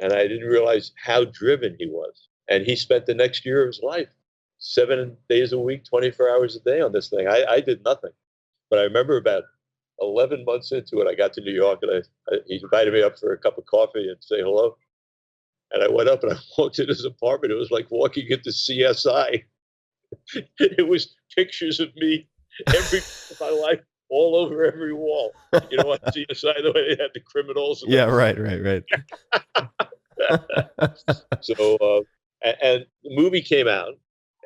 And I didn't realize how driven he was. And he spent the next year of his life, 7 days a week, 24 hours a day on this thing. I did nothing. But I remember about 11 months into it, I got to New York, and he invited me up for a cup of coffee and say hello. And I went up and I walked in his apartment. It was like walking into CSI. It was pictures of me every my life all over every wall. On CSI, the way they had the criminals. Yeah, right. So, and the movie came out,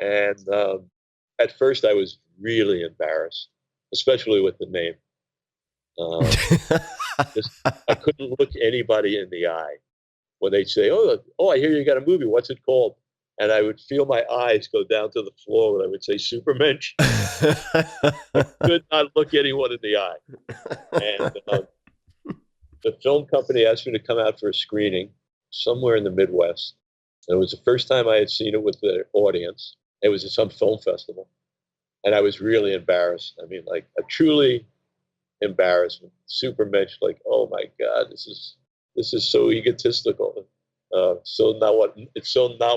and at first I was really embarrassed, especially with the name. I couldn't look anybody in the eye when they'd say, oh, I hear you got a movie. What's it called? And I would feel my eyes go down to the floor when I would say Supermensch. I could not look anyone in the eye. And the film company asked me to come out for a screening somewhere in the Midwest. And it was the first time I had seen it with the audience. It was at some film festival. And I was really embarrassed. I mean, like a truly embarrassment. Supermensch, like, oh my God, this is so egotistical. It's so not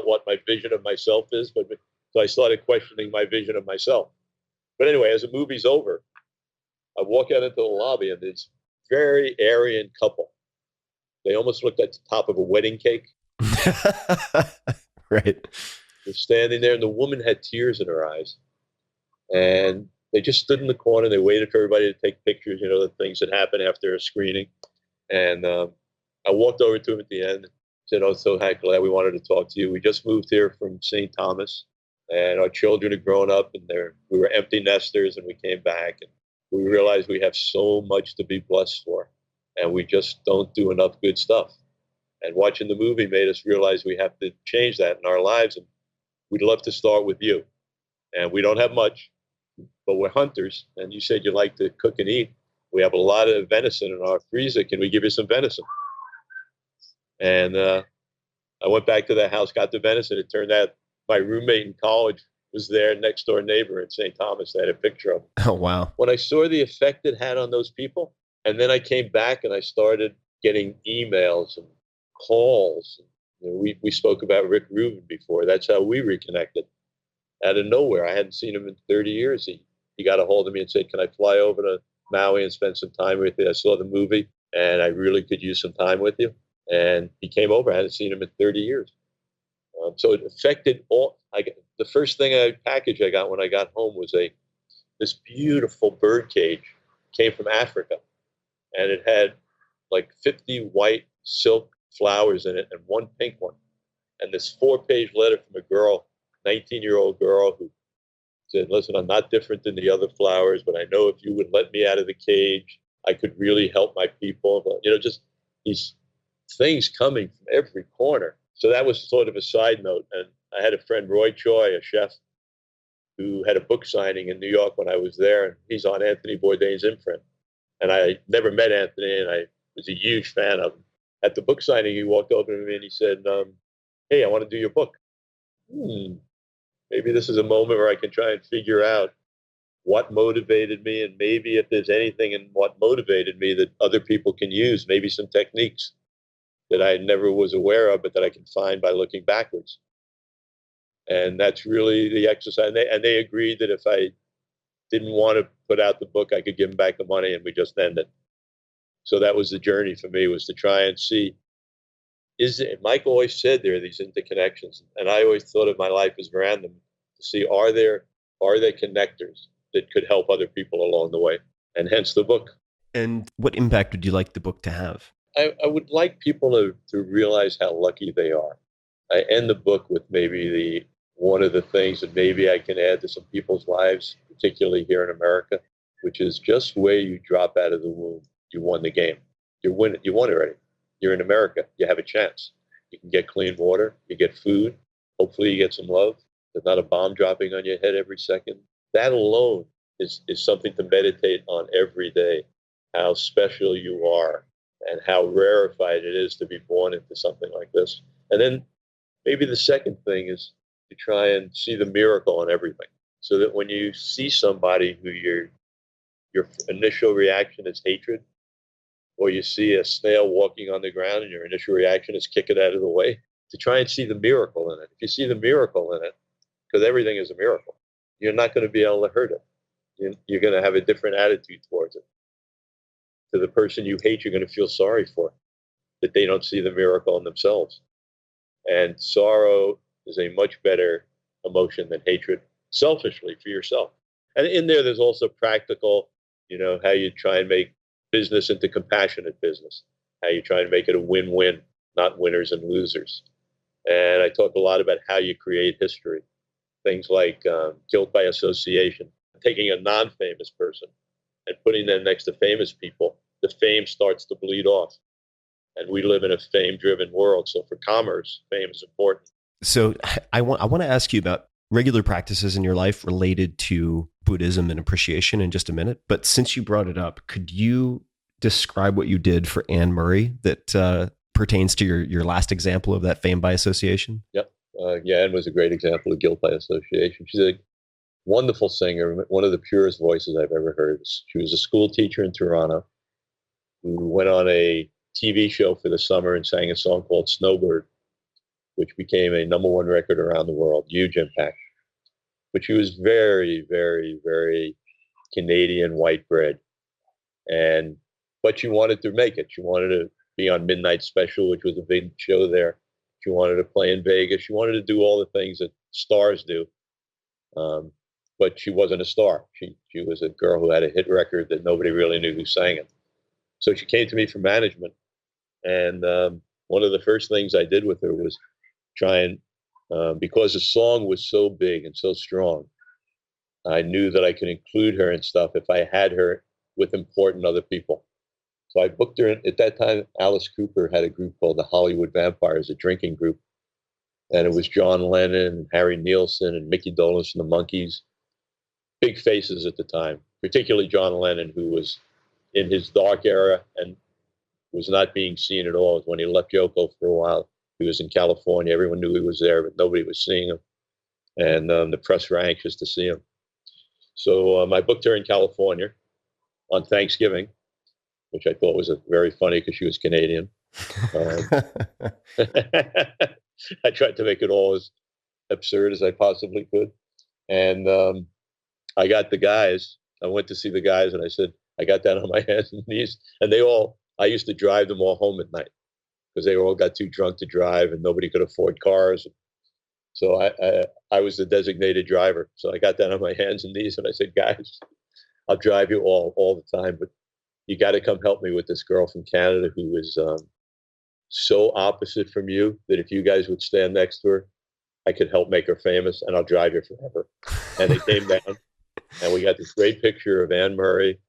what my vision of myself is. But so I started questioning my vision of myself. But anyway, as the movie's over, I walk out into the lobby, and this very Aryan couple. They almost looked at the top of a wedding cake. Right. They're standing there, and the woman had tears in her eyes. And they just stood in the corner. They waited for everybody to take pictures, the things that happen after a screening. And I walked over to him at the end, said, oh, so glad we wanted to talk to you. We just moved here from St. Thomas, and our children had grown up, and we were empty nesters, and we came back, and we realized we have so much to be blessed for, and we just don't do enough good stuff. And watching the movie made us realize we have to change that in our lives, and we'd love to start with you. And we don't have much, but we're hunters, and you said you like to cook and eat. We have a lot of venison in our freezer. Can we give you some venison? And I went back to the house, got the venison. It turned out my roommate in college was there, next door neighbor in St. Thomas. They had a picture of him. Oh, wow. When I saw the effect it had on those people, and then I came back and I started getting emails and calls. We spoke about Rick Rubin before. That's how we reconnected. Out of nowhere, I hadn't seen him in 30 years. He got a hold of me and said, can I fly over to Maui and spend some time with you. I saw the movie, and I really could use some time with you. And he came over. I hadn't seen him in 30 years. So it affected all. The first package I got when I got home was this beautiful bird cage. Came from Africa, and it had like 50 white silk flowers in it and one pink one. And this 4-page letter from a girl, 19-year-old girl, who said, "Listen, I'm not different than the other flowers, but I know if you would let me out of the cage, I could really help my people." But, just these things coming from every corner. So that was sort of a side note. And I had a friend, Roy Choi, a chef, who had a book signing in New York when I was there. And he's on Anthony Bourdain's imprint. And I never met Anthony, and I was a huge fan of him. At the book signing, he walked over to me and he said, "Hey, I want to do your book." Maybe this is a moment where I can try and figure out what motivated me, and maybe if there's anything in what motivated me that other people can use, maybe some techniques that I never was aware of, but that I can find by looking backwards. And that's really the exercise. And they agreed that if I didn't want to put out the book, I could give them back the money, and we just ended. So that was the journey for me, was to try and see, Mike always said there are these interconnections, and I always thought of my life as random, to see, are there connectors that could help other people along the way, and hence the book. And what impact would you like the book to have? I would like people to realize how lucky they are. I end the book with maybe one of the things that maybe I can add to some people's lives, particularly here in America, which is just where you drop out of the womb, you won the game. You won already. You're in America. You have a chance. You can get clean water. You get food. Hopefully you get some love. There's not a bomb dropping on your head every second. That alone is something to meditate on every day, how special you are and how rarefied it is to be born into something like this. And then maybe the second thing is to try and see the miracle in everything, so that when you see somebody who your initial reaction is hatred, or you see a snail walking on the ground and your initial reaction is kick it out of the way, to try and see the miracle in it. If you see the miracle in it, because everything is a miracle, you're not going to be able to hurt it. You're going to have a different attitude towards it. To the person you hate, you're going to feel sorry for, that they don't see the miracle in themselves. And sorrow is a much better emotion than hatred, selfishly, for yourself. And in there's also practical, how you try and make business into compassionate business, how you try and make it a win-win, not winners and losers. And I talk a lot about how you create history, things like guilt by association, taking a non-famous person and putting them next to famous people. The fame starts to bleed off. And we live in a fame-driven world. So for commerce, fame is important. So I want to ask you about regular practices in your life related to Buddhism and appreciation in just a minute. But since you brought it up, could you describe what you did for Anne Murray that pertains to your last example of that fame by association? Yep. Anne was a great example of guilt by association. She's a wonderful singer, one of the purest voices I've ever heard. She was a school teacher in Toronto who went on a TV show for the summer and sang a song called Snowbird, which became a #1 record around the world, huge impact. But she was very, very, very Canadian white bread. But she wanted to make it. She wanted to be on Midnight Special, which was a big show there. She wanted to play in Vegas. She wanted to do all the things that stars do. But she wasn't a star. She was a girl who had a hit record that nobody really knew who sang it. So she came to me for management. And one of the first things I did with her was try and, because the song was so big and so strong, I knew that I could include her and stuff if I had her with important other people. So I booked her. At that time, Alice Cooper had a group called the Hollywood Vampires, a drinking group. And it was John Lennon and Harry Nilsson and Mickey Dolenz and the Monkees. Big faces at the time, particularly John Lennon, who was in his dark era and was not being seen at all. When he left Yoko for a while, he was in California. Everyone knew he was there, but nobody was seeing him. And the press were anxious to see him. So I booked her in California on Thanksgiving, which I thought was very funny because she was Canadian. I tried to make it all as absurd as I possibly could. And I got the guys. I went to see the guys and I said, I got down on my hands and knees, and I used to drive them all home at night because they all got too drunk to drive and nobody could afford cars. So I was the designated driver. So I got down on my hands and knees and I said, guys, I'll drive you all the time, but you got to come help me with this girl from Canada who is so opposite from you that if you guys would stand next to her, I could help make her famous, and I'll drive you forever. And they came down, and we got this great picture of Anne Murray,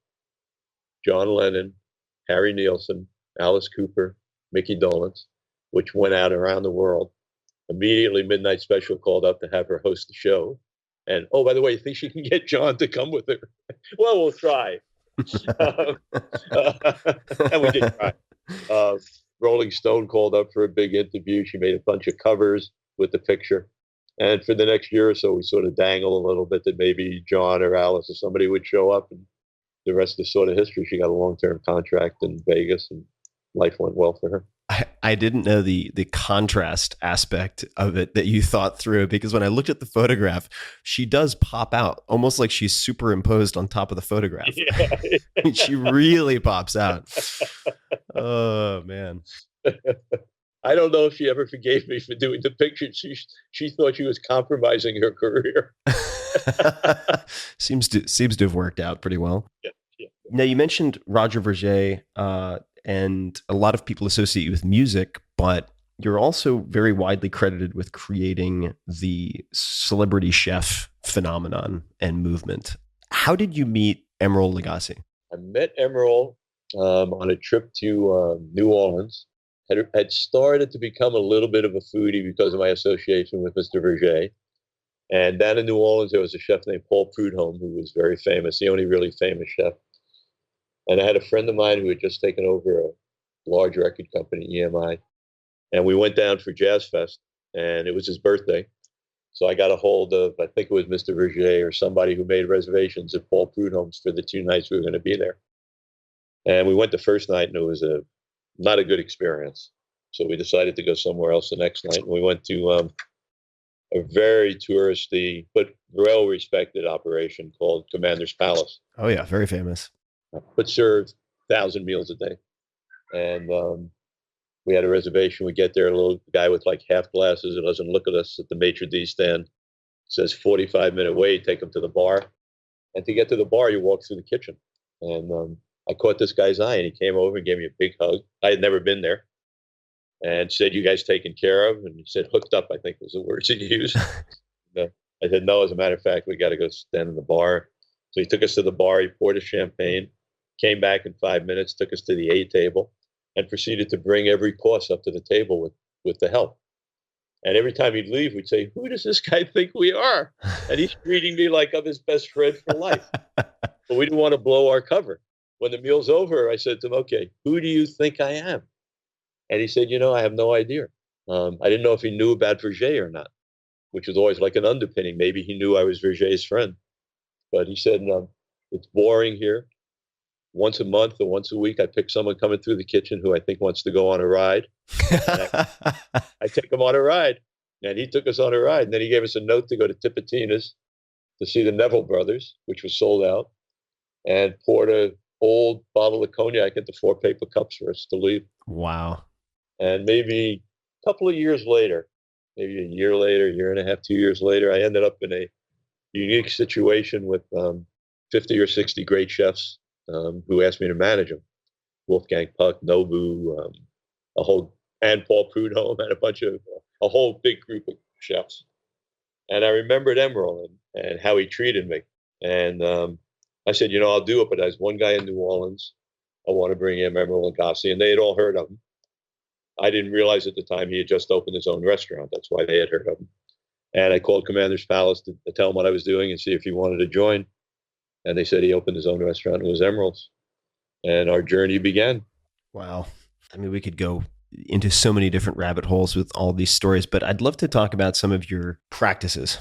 John Lennon, Harry Nilsson, Alice Cooper, Mickey Dolenz, which went out around the world. Immediately, Midnight Special called up to have her host the show. And, oh, by the way, you think she can get John to come with her? Well, we'll try. And we did try. Rolling Stone called up for a big interview. She made a bunch of covers with the picture. And for the next year or so, we sort of dangled a little bit that maybe John or Alice or somebody would show up. And the rest is sort of history. She got a long-term contract in Vegas, and life went well for her. I didn't know the contrast aspect of it that you thought through, because when I looked at the photograph, she does pop out almost like she's superimposed on top of the photograph. Yeah. She really pops out. Oh, man. I don't know if she ever forgave me for doing the picture. She thought she was compromising her career. Seems to have worked out pretty well. Yeah. Now, you mentioned Roger Vergé, and a lot of people associate you with music, but you're also very widely credited with creating the celebrity chef phenomenon and movement. How did you meet Emeril Lagasse? I met Emeril on a trip to New Orleans. Had started to become a little bit of a foodie because of my association with Mr. Vergé. And down in New Orleans, there was a chef named Paul Prudhomme, who was very famous, the only really famous chef. And I had a friend of mine who had just taken over a large record company, EMI. And we went down for Jazz Fest, and it was his birthday. So I got a hold of, I think it was Mr. Vergé or somebody who made reservations at Paul Prudhomme's for the 2 nights we were going to be there. And we went the first night, and it was not a good experience. So we decided to go somewhere else the next night. And we went to a very touristy, but well-respected operation called Commander's Palace. Oh, yeah. Very famous. But served 1,000 meals a day. And we had a reservation. We get there, a little guy with like half glasses who doesn't look at us at the maitre d' stand. Says 45-minute wait, take him to the bar. And to get to the bar, you walk through the kitchen. And I caught this guy's eye, and he came over and gave me a big hug. I had never been there. And said, "You guys taken care of?" And he said, "Hooked up," I think was the words he used. I said, "No, as a matter of fact, we got to go stand in the bar." So he took us to the bar. He poured us champagne, came back in 5 minutes, took us to the A table, and proceeded to bring every course up to the table with the help. And every time he'd leave, we'd say, "Who does this guy think we are?" And he's treating me like I'm his best friend for life. But we didn't want to blow our cover. When the meal's over, I said to him, "Okay, who do you think I am?" And he said, "I have no idea." I didn't know if he knew about Vergé or not, which was always like an underpinning. Maybe he knew I was Vergé's friend. But he said, "It's boring here. Once a month or once a week, I pick someone coming through the kitchen who I think wants to go on a ride. I take him on a ride." And he took us on a ride. And then he gave us a note to go to Tipitina's to see the Neville Brothers, which was sold out, and poured an old bottle of cognac into 4 paper cups for us to leave. Wow. And maybe a couple of years later, maybe a year later, year and a half, 2 years later, I ended up in a unique situation with 50 or 60 great chefs who asked me to manage them. Wolfgang Puck, Nobu, and Paul Prudhomme, and a whole big group of chefs. And I remembered Emeril and how he treated me. And I said, I'll do it, but there's one guy in New Orleans. I want to bring him, Emeril Lagasse. And they had all heard of him. I didn't realize at the time he had just opened his own restaurant. That's why they had heard of him. And I called Commander's Palace to tell him what I was doing and see if he wanted to join. And they said he opened his own restaurant. It was Emeril's. And our journey began. Wow. I mean, we could go into so many different rabbit holes with all these stories, but I'd love to talk about some of your practices,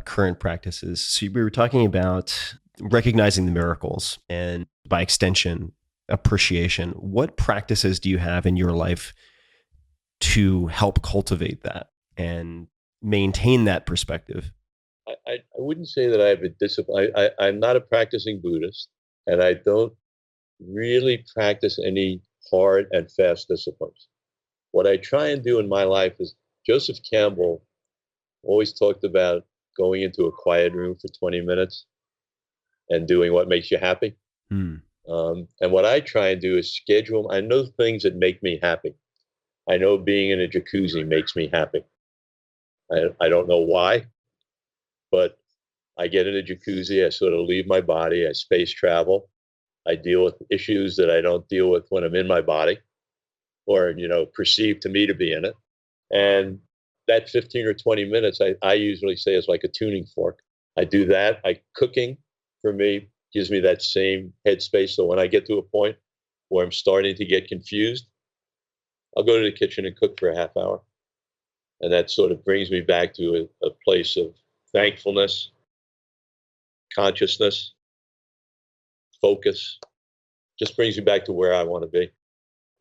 current practices. So we were talking about recognizing the miracles and, by extension, appreciation. What practices do you have in your life to help cultivate that and maintain that perspective? I wouldn't say that I have a discipline. I'm not a practicing Buddhist, and I don't really practice any hard and fast disciplines. What I try and do in my life is Joseph Campbell always talked about going into a quiet room for 20 minutes and doing what makes you happy. And what I try and do is schedule. I know things that make me happy. I know being in a jacuzzi makes me happy. I don't know why, but I get in a jacuzzi, I sort of leave my body, I space travel, I deal with issues that I don't deal with when I'm in my body or, perceived to me to be in it. And that 15 or 20 minutes, I usually say is like a tuning fork. I do that. Cooking for me gives me that same headspace. So when I get to a point where I'm starting to get confused, I'll go to the kitchen and cook for a half hour. And that sort of brings me back to a place of thankfulness, consciousness, focus. Just brings me back to where I want to be.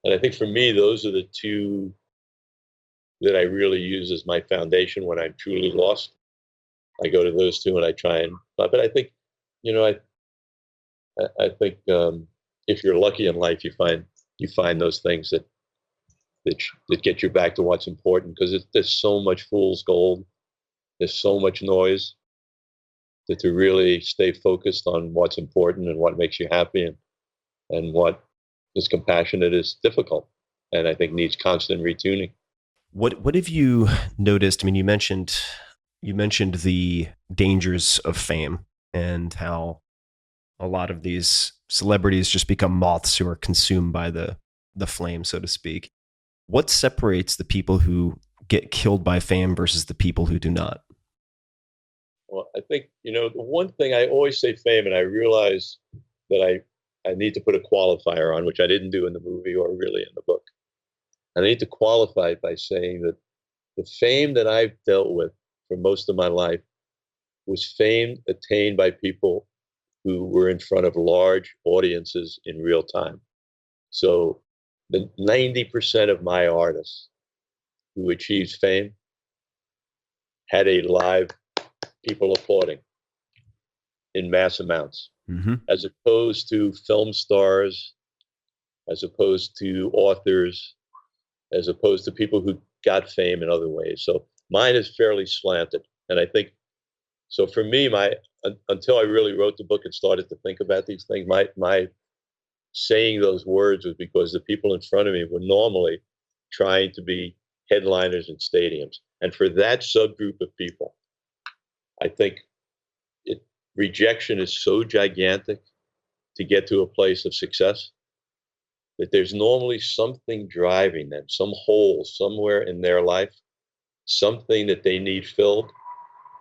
And I think for me, those are the two that I really use as my foundation when I'm truly lost. I go to those two and I try and, but I think, I think if you're lucky in life, you find those things that get you back to what's important, because there's so much fool's gold. There's so much noise that to really stay focused on what's important and what makes you happy and what is compassionate is difficult. And I think needs constant retuning. What have you noticed? I mean, you mentioned the dangers of fame and how a lot of these celebrities just become moths who are consumed by the flame, so to speak. What separates the people who get killed by fame versus the people who do not? Well, I think, the one thing I always say fame, and I realize that I need to put a qualifier on, which I didn't do in the movie or really in the book. And I need to qualify it by saying that the fame that I've dealt with for most of my life was fame attained by people who were in front of large audiences in real time. So the 90% of my artists who achieved fame had a live people applauding in mass amounts, as opposed to film stars, as opposed to authors, as opposed to people who got fame in other ways. So mine is fairly slanted. And I think, so for me, until I really wrote the book and started to think about these things, my saying those words was because the people in front of me were normally trying to be headliners in stadiums. And for that subgroup of people, I think rejection is so gigantic to get to a place of success that there's normally something driving them, some hole somewhere in their life, something that they need filled.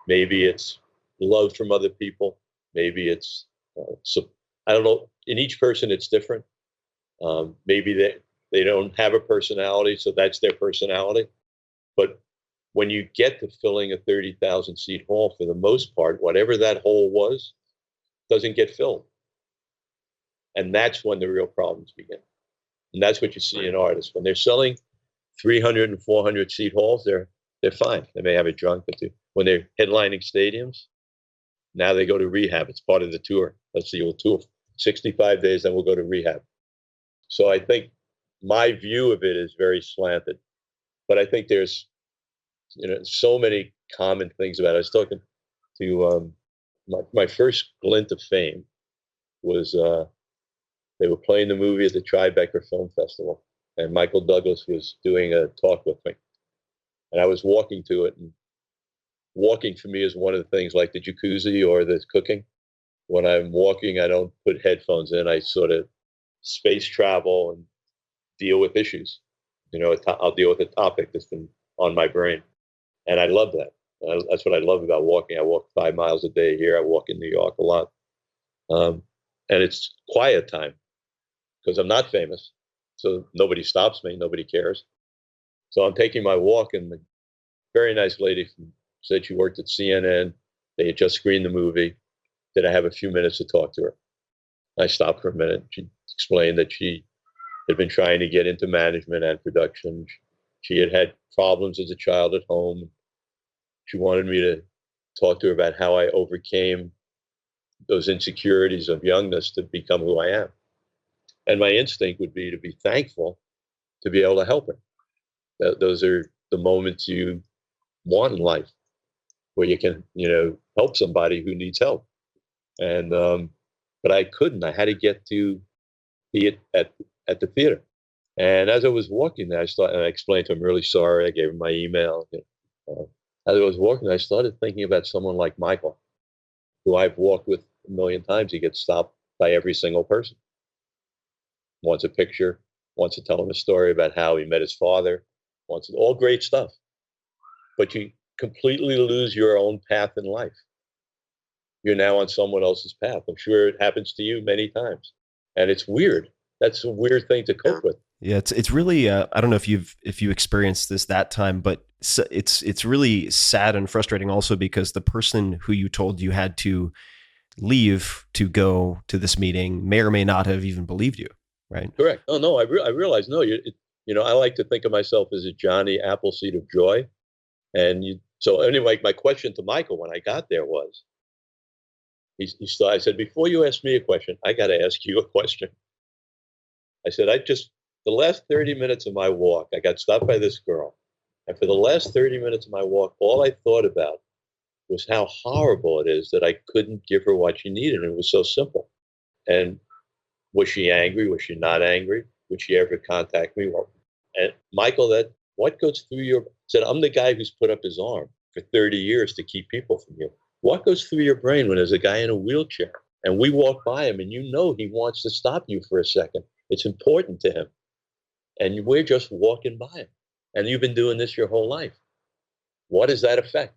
Maybe it's love from other people. Maybe it's, I don't know, in each person it's different. Maybe they don't have a personality, so that's their personality. But when you get to filling a 30,000 seat hall, for the most part, whatever that hole was, doesn't get filled. And that's when the real problems begin. And that's what you see in artists. When they're selling 300 and 400 seat halls, they're fine. They may have a drunk, but when they're headlining stadiums, now they go to rehab. It's part of the tour. That's the old tour. 65 days, then we'll go to rehab. So I think my view of it is very slanted. But I think there's, so many common things about it. I was talking to my first glint of fame was they were playing the movie at the Tribeca Film Festival, and Michael Douglas was doing a talk with me. And I was walking to it, and walking for me is one of the things like the jacuzzi or the cooking. When I'm walking, I don't put headphones in. I sort of space travel and deal with issues. I'll deal with a topic that's been on my brain. And I love that. That's what I love about walking. I walk 5 miles a day here. I walk in New York a lot. And it's quiet time because I'm not famous. So nobody stops me. Nobody cares. So I'm taking my walk, and the very nice lady said she worked at CNN. They had just screened the movie. Did I have a few minutes to talk to her? I stopped for a minute. She explained that she had been trying to get into management and production. She had had problems as a child at home. She wanted me to talk to her about how I overcame those insecurities of youngness to become who I am. And my instinct would be to be thankful to be able to help her. Those are the moments you want in life, where you can, help somebody who needs help. And but I couldn't. I had to get to be at the theater. And as I was walking there, I explained to him, really sorry. I gave him my email. As I was walking, I started thinking about someone like Michael, who I've walked with a million times. He gets stopped by every single person. Wants a picture, wants to tell him a story about how he met his father, all great stuff. But you completely lose your own path in life. You're now on someone else's path. I'm sure it happens to you many times. And it's weird. That's a weird thing to cope with. Yeah, it's really I don't know if you experienced this that time, but it's really sad and frustrating also, because the person who you told you had to leave to go to this meeting may or may not have even believed you, right? Correct. Oh no, I realize no. I like to think of myself as a Johnny Appleseed of joy, so anyway, my question to Michael when I got there was, I said, before you ask me a question, I got to ask you a question. I said, the last 30 minutes of my walk, I got stopped by this girl. And for the last 30 minutes of my walk, all I thought about was how horrible it is that I couldn't give her what she needed. And it was so simple. And was she angry? Was she not angry? Would she ever contact me? And Michael, what goes through your, said, I'm the guy who's put up his arm for 30 years to keep people from you. What goes through your brain when there's a guy in a wheelchair and we walk by him and he wants to stop you for a second? It's important to him. And we're just walking by him. And you've been doing this your whole life. What does that affect?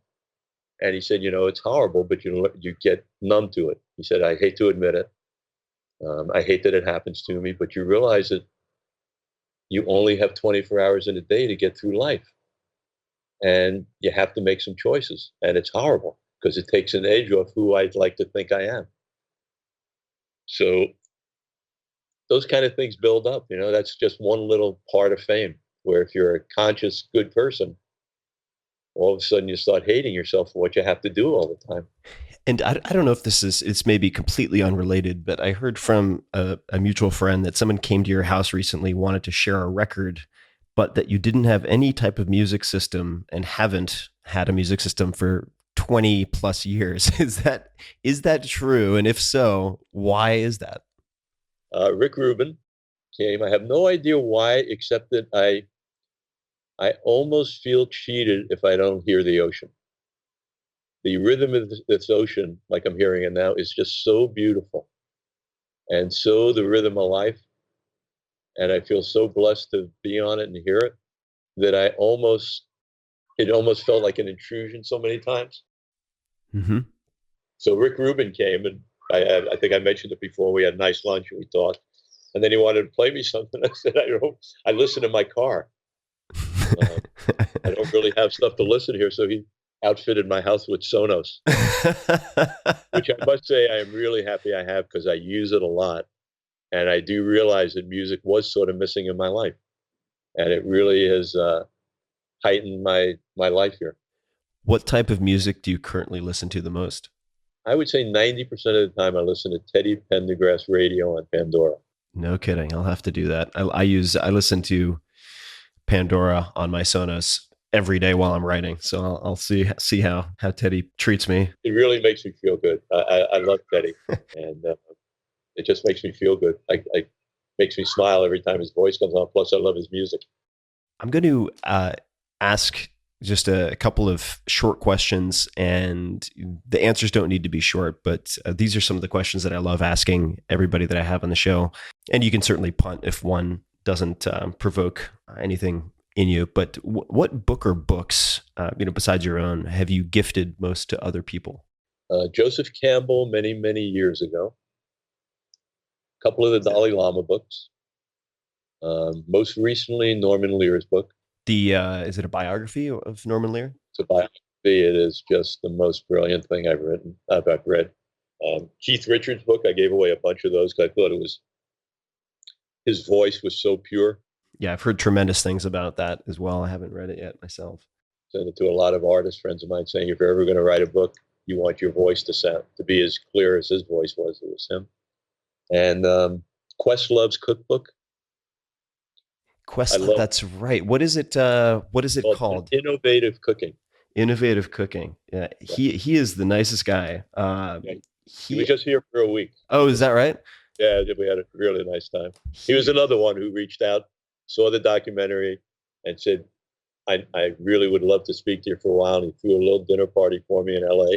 And he said, it's horrible, but you get numb to it. He said, I hate to admit it. I hate that it happens to me, but you realize that you only have 24 hours in a day to get through life. And you have to make some choices. And it's horrible because it takes an edge off who I'd like to think I am. So those kind of things build up. That's just one little part of fame, where if you're a conscious, good person, all of a sudden you start hating yourself for what you have to do all the time. And I don't know if it's maybe completely unrelated, but I heard from a mutual friend that someone came to your house recently, wanted to share a record, but that you didn't have any type of music system and haven't had a music system for 20 plus years. Is that true? And if so, why is that? Rick Rubin came. I have no idea why, except that I almost feel cheated if I don't hear the ocean. The rhythm of this ocean, like I'm hearing it now, is just so beautiful. And so the rhythm of life. And I feel so blessed to be on it and hear it, that it almost felt like an intrusion so many times. Mm-hmm. So Rick Rubin came, and I think I mentioned it before. We had a nice lunch and we talked. And then he wanted to play me something. I said, I listen in my car. I don't really have stuff to listen here. So he outfitted my house with Sonos, which I must say I am really happy I have, because I use it a lot. And I do realize that music was sort of missing in my life. And it really has heightened my life here. What type of music do you currently listen to the most? I would say 90% of the time I listen to Teddy Pendergrass radio on Pandora. No kidding. I'll have to do that. I listen to Pandora on my Sonos every day while I'm writing. So I'll see how Teddy treats me. It really makes me feel good. I love Teddy, and it just makes me feel good. Makes me smile every time his voice comes on. Plus, I love his music. I'm going to ask just a couple of short questions, and the answers don't need to be short, but these are some of the questions that I love asking everybody that I have on the show. And you can certainly punt if one doesn't provoke anything in you. But what book or books, besides your own, have you gifted most to other people? Joseph Campbell, many, many years ago. A couple of the Dalai Lama books. Most recently, Norman Lear's book. Is it a biography of Norman Lear? It's a biography. It is just the most brilliant thing I've read. Keith Richards' book, I gave away a bunch of those because I thought his voice was so pure. Yeah, I've heard tremendous things about that as well. I haven't read it yet myself. Sent it to a lot of artists, friends of mine, saying if you're ever going to write a book, you want your voice to be as clear as his voice was. It was him. And Questlove's cookbook. That's right. What is it called? Innovative Cooking. Innovative Cooking. Yeah. He is the nicest guy. He was just here for a week. Oh, is that right? Yeah, we had a really nice time. He was another one who reached out, saw the documentary, and said, I really would love to speak to you for a while. And he threw a little dinner party for me in LA.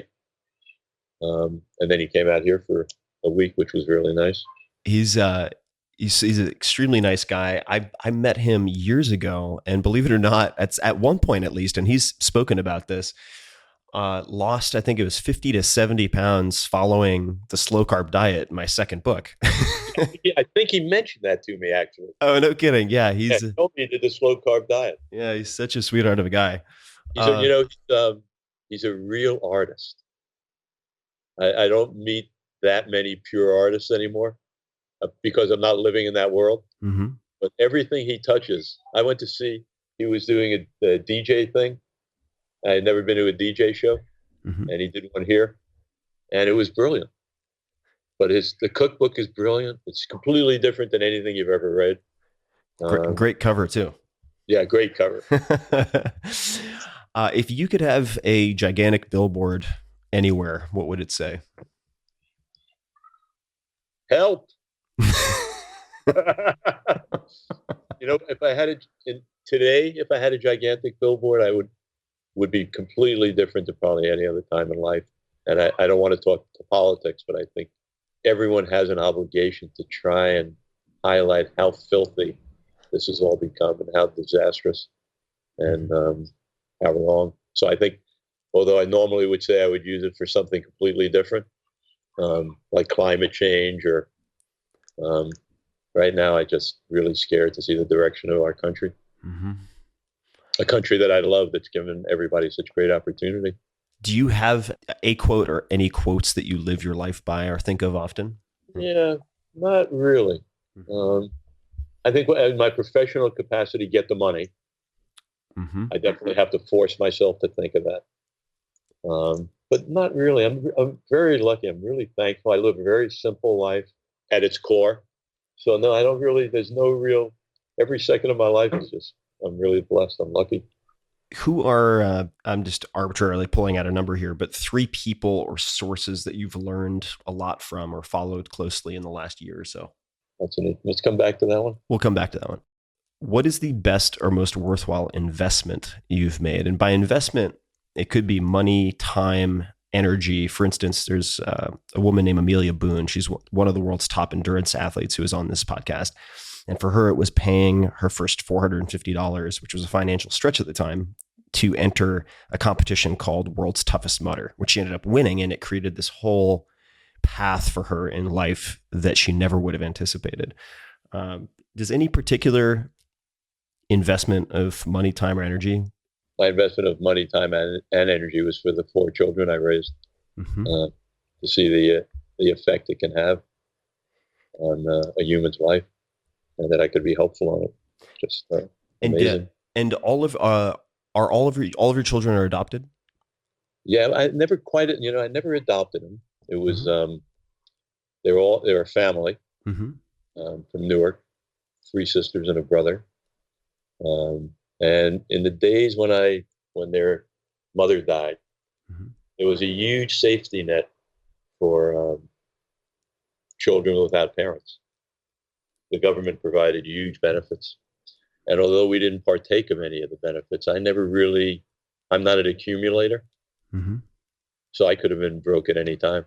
And then he came out here for a week, which was really nice. He's an extremely nice guy. I met him years ago, and believe it or not, at one point at least, and he's spoken about this, lost, I think it was 50 to 70 pounds following the slow carb diet, my second book. Yeah, I think he mentioned that to me, actually. Oh, no kidding. Yeah, he told me he did the slow carb diet. Yeah, he's such a sweetheart of a guy. He's a real artist. I don't meet that many pure artists anymore because I'm not living in that world. Mm-hmm. But everything he touches, I went to see, he was doing a DJ thing. I had never been to a DJ show, mm-hmm. and he did one here, and it was brilliant. But the cookbook is brilliant. It's completely different than anything you've ever read. Great cover too. Yeah, great cover. If you could have a gigantic billboard anywhere, what would it say? Help. If I had a gigantic billboard, I would be completely different to probably any other time in life. And I don't want to talk to politics, but I think everyone has an obligation to try and highlight how filthy this has all become and how disastrous and how wrong. So I think, although I normally would say I would use it for something completely different, like climate change or right now, I'm just really scared to see the direction of our country. Mm-hmm. A country that I love that's given everybody such great opportunity. Do you have a quote or any quotes that you live your life by or think of often? Yeah, not really. I think in my professional capacity, get the money. Mm-hmm. I definitely have to force myself to think of that. But not really. I'm very lucky. I'm really thankful. I live a very simple life at its core. So no, I don't really, there's no real, every second of my life is just, I'm really blessed. I'm lucky. Who are, I'm just arbitrarily pulling out a number here, but 3 people or sources that you've learned a lot from or followed closely in the last year or so? Let's come back to that one. We'll come back to that one. What is the best or most worthwhile investment you've made? And by investment, it could be money, time, energy. For instance, there's a woman named Amelia Boone. She's one of the world's top endurance athletes who is on this podcast. And for her, it was paying her first $450, which was a financial stretch at the time, to enter a competition called World's Toughest Mudder, which she ended up winning. And it created this whole path for her in life that she never would have anticipated. Does any particular investment of money, time, or energy? My investment of money, time, and energy was for the 4 children I raised, mm-hmm. To see the effect it can have on a human's life, and that I could be helpful on it. Just amazing. And all of your children are adopted? Yeah, I never I never adopted them. It was they were a family mm-hmm. From Newark, 3 sisters and a brother. And in the days when their mother died, mm-hmm. there was a huge safety net for children without parents. The government provided huge benefits. And although we didn't partake of any of the benefits, I'm not an accumulator. Mm-hmm. So I could have been broke at any time.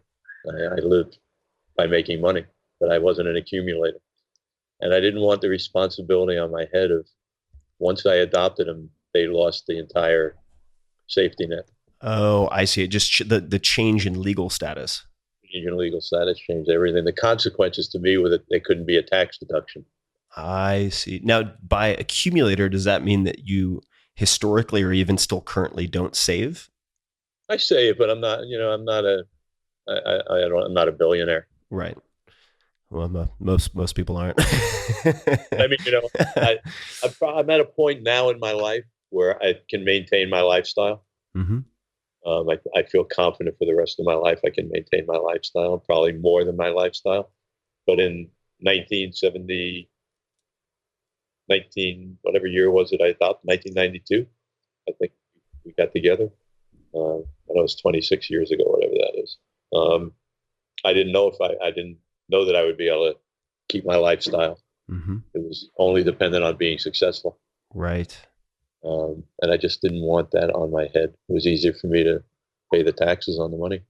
I lived by making money, but I wasn't an accumulator. And I didn't want the responsibility on my head of, once I adopted them, they lost the entire safety net. Oh, I see. It just the change in legal status. Your legal status changed everything. The consequences to me were that they couldn't be a tax deduction. I see. Now, by accumulator, does that mean that you historically or even still currently don't save? I save, but I'm not. I'm not a billionaire. Right. Well, most people aren't. I mean, I'm at a point now in my life where I can maintain my lifestyle. Mm-hmm. I feel confident for the rest of my life I can maintain my lifestyle, probably more than my lifestyle. But in 1970, whatever year was it? I thought 1992. I think we got together. I know it's 26 years ago, whatever that is. I didn't know I didn't know that I would be able to keep my lifestyle. Mm-hmm. It was only dependent on being successful. Right. And I just didn't want that on my head. It was easier for me to pay the taxes on the money.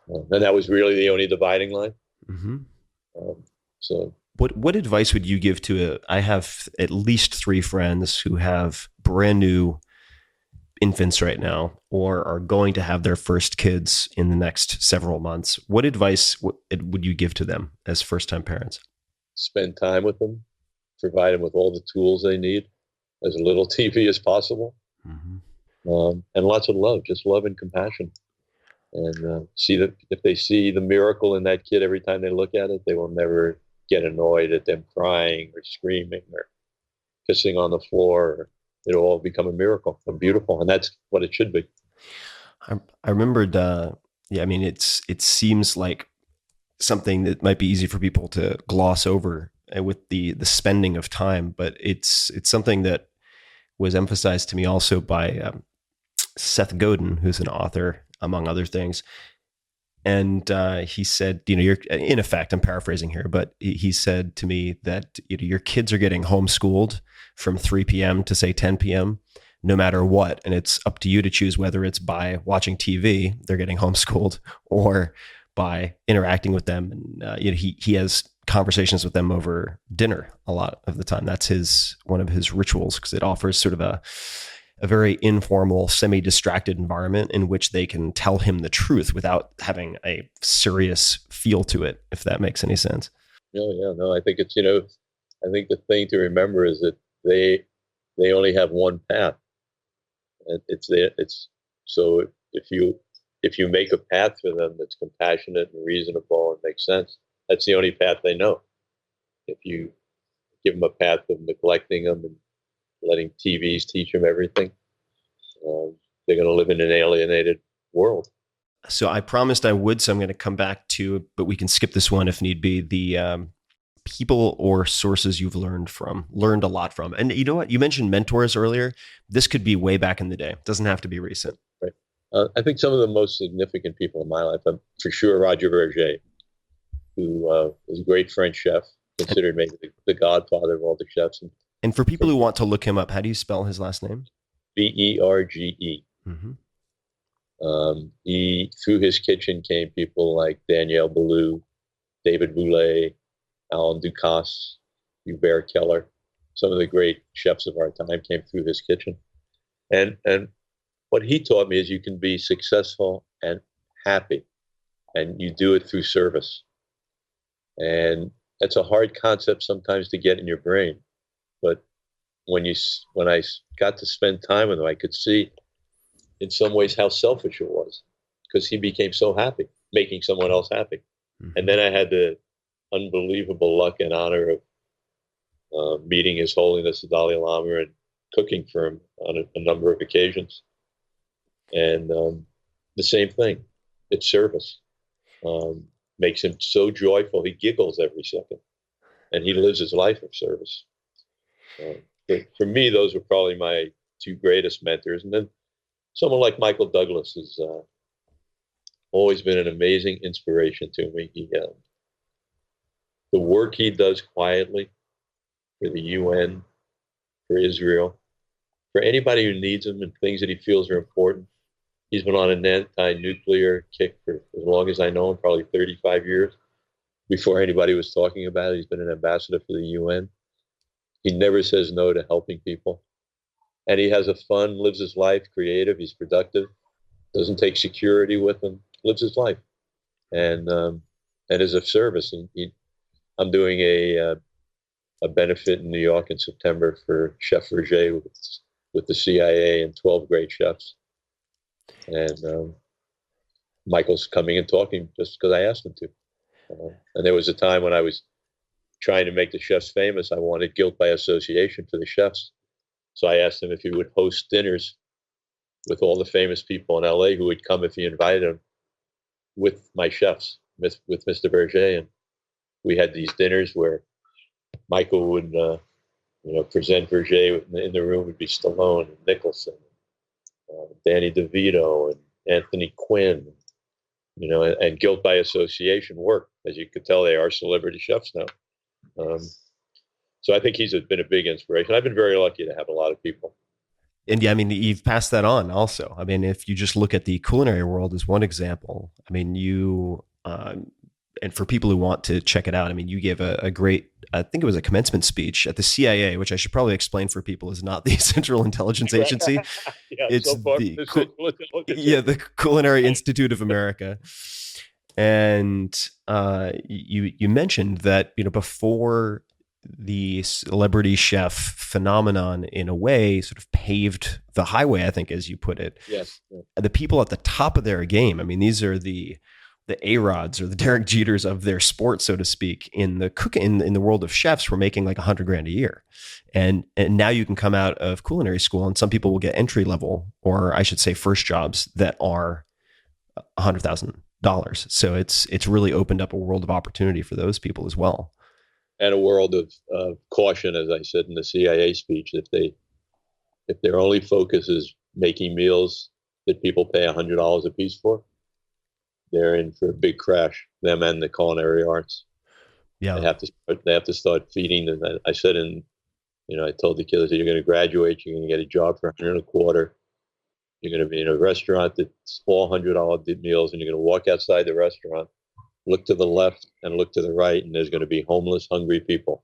And that was really the only dividing line. Mm-hmm. So what advice would you give to I have at least 3 friends who have brand new infants right now, or are going to have their first kids in the next several months. What advice would you give to them as first-time parents? Spend time with them, provide them with all the tools they need, as little TV as possible, and lots of love, just love and compassion. And see that if they see the miracle in that kid every time they look at it, they will never get annoyed at them crying or screaming or pissing on the floor. It'll all become a miracle, a beautiful, and that's what it should be. I remembered, it seems like something that might be easy for people to gloss over with the spending of time, but it's something that was emphasized to me also by Seth Godin, who's an author, among other things. And he said, you're in effect, I'm paraphrasing here, but he said to me that your kids are getting homeschooled from 3 p.m. to say 10 p.m., no matter what. And it's up to you to choose whether it's by watching TV, they're getting homeschooled, or by interacting with them. And he has conversations with them over dinner a lot of the time. That's one of his rituals, because it offers sort of a very informal, semi-distracted environment in which they can tell him the truth without having a serious feel to it, if that makes any sense. No, I think it's, I think the thing to remember is that they only have one path. So if you make a path for them that's compassionate and reasonable and makes sense, that's the only path they know. If you give them a path of neglecting them and letting TVs teach them everything, they're going to live in an alienated world. So I promised I would, so I'm going to come back to, but we can skip this one if need be, the people or sources you've learned a lot from. And you know what? You mentioned mentors earlier. This could be way back in the day. It doesn't have to be recent. Right. I think some of the most significant people in my life, for sure, Roger Vergé, who was a great French chef, considered maybe the godfather of all the chefs. And for people who want to look him up, how do you spell his last name? Vergé. He, through his kitchen came people like Daniel Boulou, David Boulay, Alan Ducasse, Hubert Keller. Some of the great chefs of our time came through his kitchen. And what he taught me is you can be successful and happy, and you do it through service. And that's a hard concept sometimes to get in your brain. But when I got to spend time with him, I could see in some ways how selfish it was, because he became so happy, making someone else happy. And then I had the unbelievable luck and honor of meeting His Holiness the Dalai Lama and cooking for him on a number of occasions. And the same thing, it's service. Makes him so joyful, he giggles every second, and he lives his life of service. For me, those were probably my 2 greatest mentors. And then someone like Michael Douglas has always been an amazing inspiration to me. The work he does quietly for the UN, for Israel, for anybody who needs him and things that he feels are important. He's been on an anti-nuclear kick for as long as I know him, probably 35 years. Before anybody was talking about it, he's been an ambassador for the UN. He never says no to helping people. And he has a fun, lives his life, creative, he's productive, doesn't take security with him, lives his life. And is of service. I'm doing a benefit in New York in September for Chef Vergé with the CIA and 12 great chefs. And Michael's coming and talking just because I asked him to. And there was a time when I was trying to make the chefs famous. I wanted guilt by association for the chefs. So I asked him if he would host dinners with all the famous people in LA who would come if he invited them with my chefs, with Mr. Vergé. And we had these dinners where Michael would, present Vergé. In the room would be Stallone and Nicholson, Danny DeVito and Anthony Quinn, and Guilt by Association work. As you could tell, they are celebrity chefs now. So I think he's been a big inspiration. I've been very lucky to have a lot of people. And yeah, I mean, you've passed that on also. I mean, if you just look at the culinary world as one example, I mean, and for people who want to check it out, I mean, you gave a great, I think it was a commencement speech at the CIA, which I should probably explain for people is not the Central Intelligence Agency. It's the Culinary Institute of America. And you mentioned that, before the celebrity chef phenomenon in a way sort of paved the highway, I think, as you put it. Yes. The people at the top of their game, I mean, these are the A-Rods or the Derek Jeters of their sport, so to speak, in the world of chefs were making like $100,000 a year. And now you can come out of culinary school and some people will get entry level, or I should say first jobs that are $100,000. So it's really opened up a world of opportunity for those people as well. And a world of caution, as I said in the CIA speech. If their only focus is making meals that people pay $100 a piece for, they're in for a big crash. Them and the culinary arts. Yeah, they have to start feeding them. I said I told the kids that you're going to graduate, you're going to get a job for $125. You're going to be in a restaurant that's all $100 meals, and you're going to walk outside the restaurant, look to the left and look to the right, and there's going to be homeless, hungry people.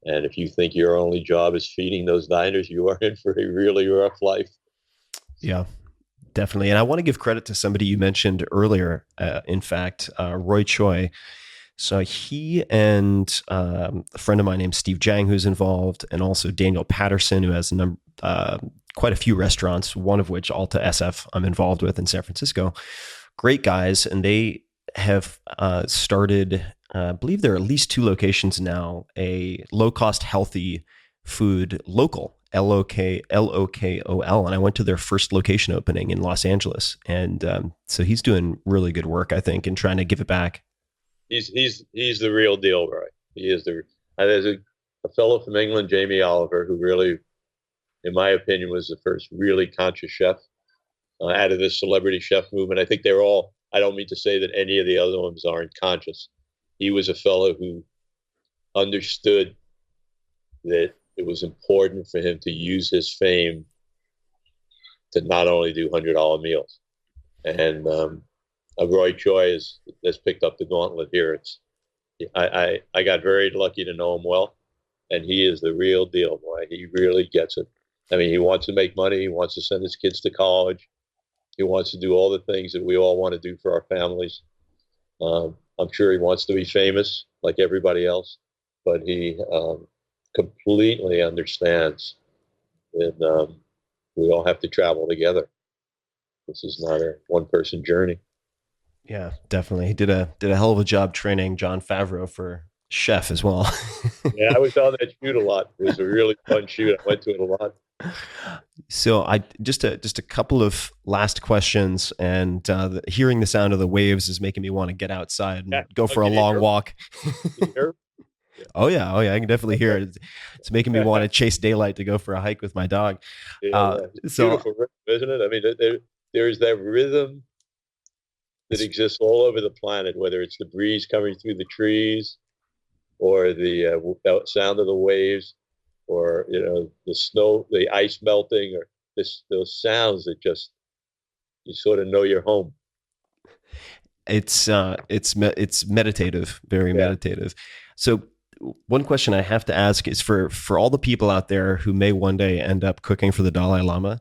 And if you think your only job is feeding those diners, you are in for a really rough life. Yeah, definitely. And I want to give credit to somebody you mentioned earlier, in fact, Roy Choi. So he and a friend of mine named Steve Jang, who's involved, and also Daniel Patterson, who has quite a few restaurants, one of which, Alta SF, I'm involved with in San Francisco. Great guys. And they have started, I believe there are at least 2 locations now, a low-cost, healthy food local, LOKOL. And I went to their first location opening in Los Angeles. And so he's doing really good work, I think, in trying to give it back. He's the real deal, right? He is there's a fellow from England, Jamie Oliver, who really, in my opinion, was the first really conscious chef out of this celebrity chef movement. I think they're all, I don't mean to say that any of the other ones aren't conscious. He was a fellow who understood that it was important for him to use his fame to not only do $100 meals. And Roy Choi has picked up the gauntlet here. I got very lucky to know him well, and he is the real deal, boy. He really gets it. I mean, he wants to make money. He wants to send his kids to college. He wants to do all the things that we all want to do for our families. I'm sure he wants to be famous like everybody else, but he completely understands that we all have to travel together. This is not a one-person journey. Yeah, definitely. He did a hell of a job training Jon Favreau for chef as well. Yeah, I was on that shoot a lot. It was a really fun shoot. I went to it a lot. So I just a couple of last questions, and hearing the sound of the waves is making me want to get outside and go for a long walk. Oh yeah, I can definitely hear it. It's making me want to chase daylight to go for a hike with my dog. It's beautiful, isn't it? I mean, there's that rhythm that exists all over the planet, whether it's the breeze coming through the trees, or the sound of the waves, or the snow, the ice melting, or those sounds that just you sort of know you're home. It's meditative, very meditative. So one question I have to ask is for all the people out there who may one day end up cooking for the Dalai Lama,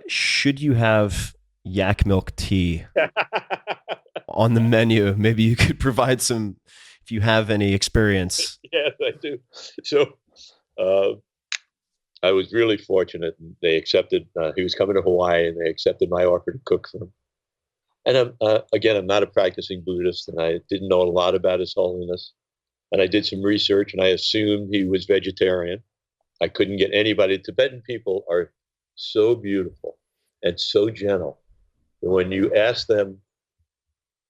should you have yak milk tea on the menu? Maybe you could provide some, if you have any experience. Yes, I do. So I was really fortunate. They accepted, he was coming to Hawaii, and they accepted my offer to cook for him. And I'm not a practicing Buddhist, and I didn't know a lot about His Holiness. And I did some research, and I assumed he was vegetarian. I couldn't get anybody. Tibetan people are so beautiful and so gentle. When you ask them,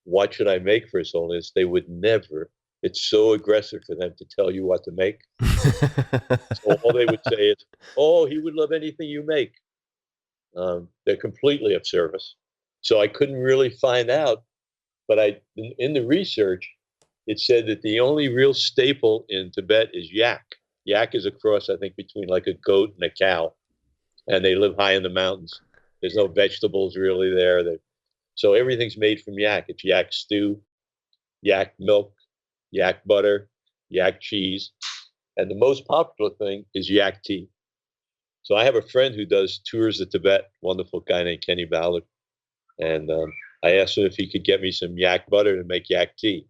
what should I make for His Holiness, they would never it's so aggressive for them to tell you what to make. So all they would say is, "Oh, he would love anything you make." They're completely of service. So I couldn't really find out, but in the research, it said that the only real staple in Tibet is yak. Yak is a cross, I think, between like a goat and a cow, and they live high in the mountains. There's no vegetables really there. So everything's made from yak. It's yak stew, yak milk, yak butter, yak cheese, and the most popular thing is yak tea. So I have a friend who does tours of Tibet, wonderful guy named Kenny Ballard, and I asked him if he could get me some yak butter to make yak tea,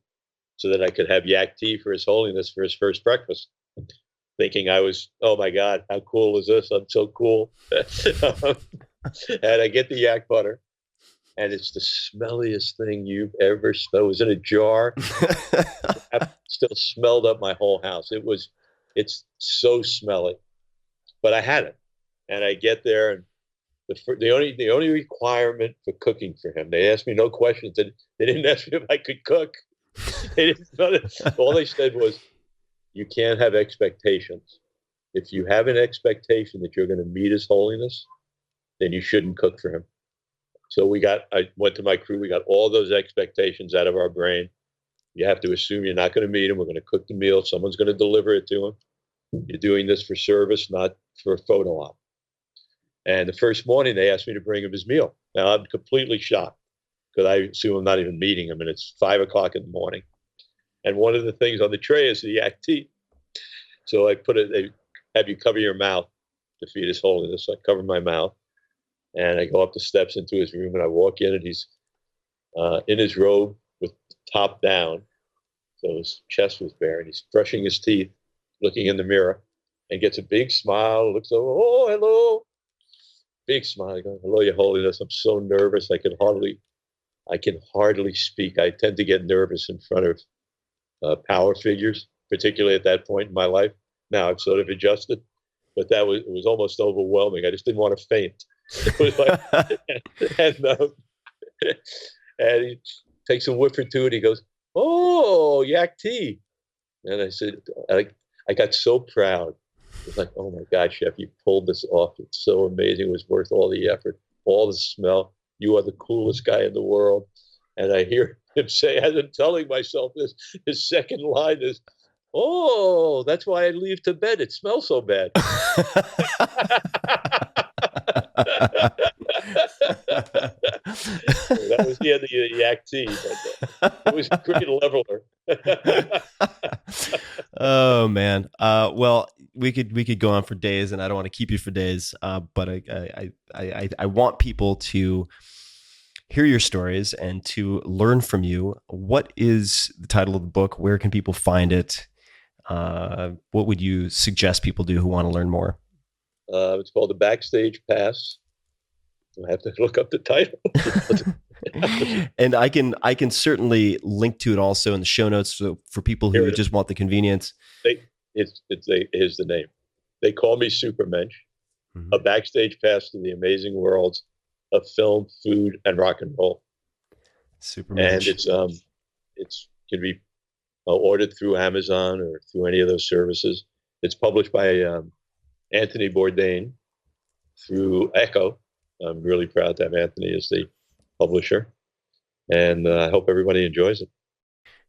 so that I could have yak tea for His Holiness for his first breakfast. Thinking I was, oh my God, how cool is this? I'm so cool. And I get the yak butter, and it's the smelliest thing you've ever smelled. It was in a jar. Still smelled up my whole house. It's so smelly, but I had it, and I get there, and the only requirement for cooking for him, they asked me no questions, and they didn't ask me if I could cook. All they said was, you can't have expectations. If you have an expectation that you're going to meet His Holiness, then you shouldn't cook for him. So I went to my crew. We got all those expectations out of our brain. You have to assume you're not going to meet him. We're going to cook the meal. Someone's going to deliver it to him. You're doing this for service, not for a photo op. And the first morning, they asked me to bring him his meal. Now, I'm completely shocked because I assume I'm not even meeting him, and it's 5 o'clock in the morning. And one of the things on the tray is the yak tea. So they have you cover your mouth to feed His Holiness. So I cover my mouth, and I go up the steps into his room, and I walk in, and he's in his robe with top down. So his chest was bare, and he's brushing his teeth, looking in the mirror, and gets a big smile, looks over, oh, hello. Big smile. I go, hello, Your Holiness. I'm so nervous. I can hardly speak. I tend to get nervous in front of power figures, particularly at that point in my life. Now I've sort of adjusted, but it was almost overwhelming. I just didn't want to faint. It was like, and he takes a whiff or two, and he goes, "Oh, yak tea." And I said, I got so proud. It's like, oh my God, Chef, you pulled this off. It's so amazing. It was worth all the effort, all the smell. You are the coolest guy in the world. And I hear him say, as I'm telling myself this, his second line is, "Oh, that's why I leave Tibet. It smells so bad." That was the end of the yak tea, but it was a great leveler. Oh man. Well, we could go on for days, and I don't want to keep you for days. But I want people to hear your stories and to learn from you. What is the title of the book? Where can people find it? What would you suggest people do who want to learn more? It's called The Backstage Pass. I have to look up the title. And I can certainly link to it also in the show notes for people who just want the convenience. Here's the name. They call me Supermensch. Mm-hmm. A backstage pass to the amazing worlds of film, food, and rock and roll. Supermensch. And it's can be ordered through Amazon or through any of those services. It's published by Anthony Bourdain through Echo. I'm really proud to have Anthony as the publisher, and I hope everybody enjoys it.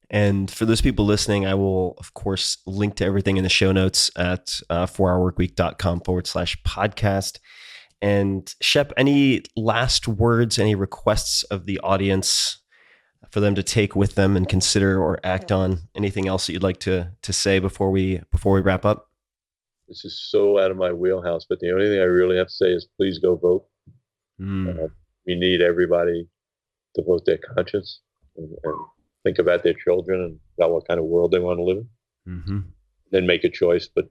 And for those people listening, I will, of course, link to everything in the show notes at 4hourworkweek.com/podcast. And Shep, any last words, any requests of the audience for them to take with them and consider or act on? Anything else that you'd like to say before we wrap up? This is so out of my wheelhouse, but the only thing I really have to say is please go vote. We need everybody to vote their conscience and think about their children and about what kind of world they want to live in. Mm-hmm. Then make a choice. But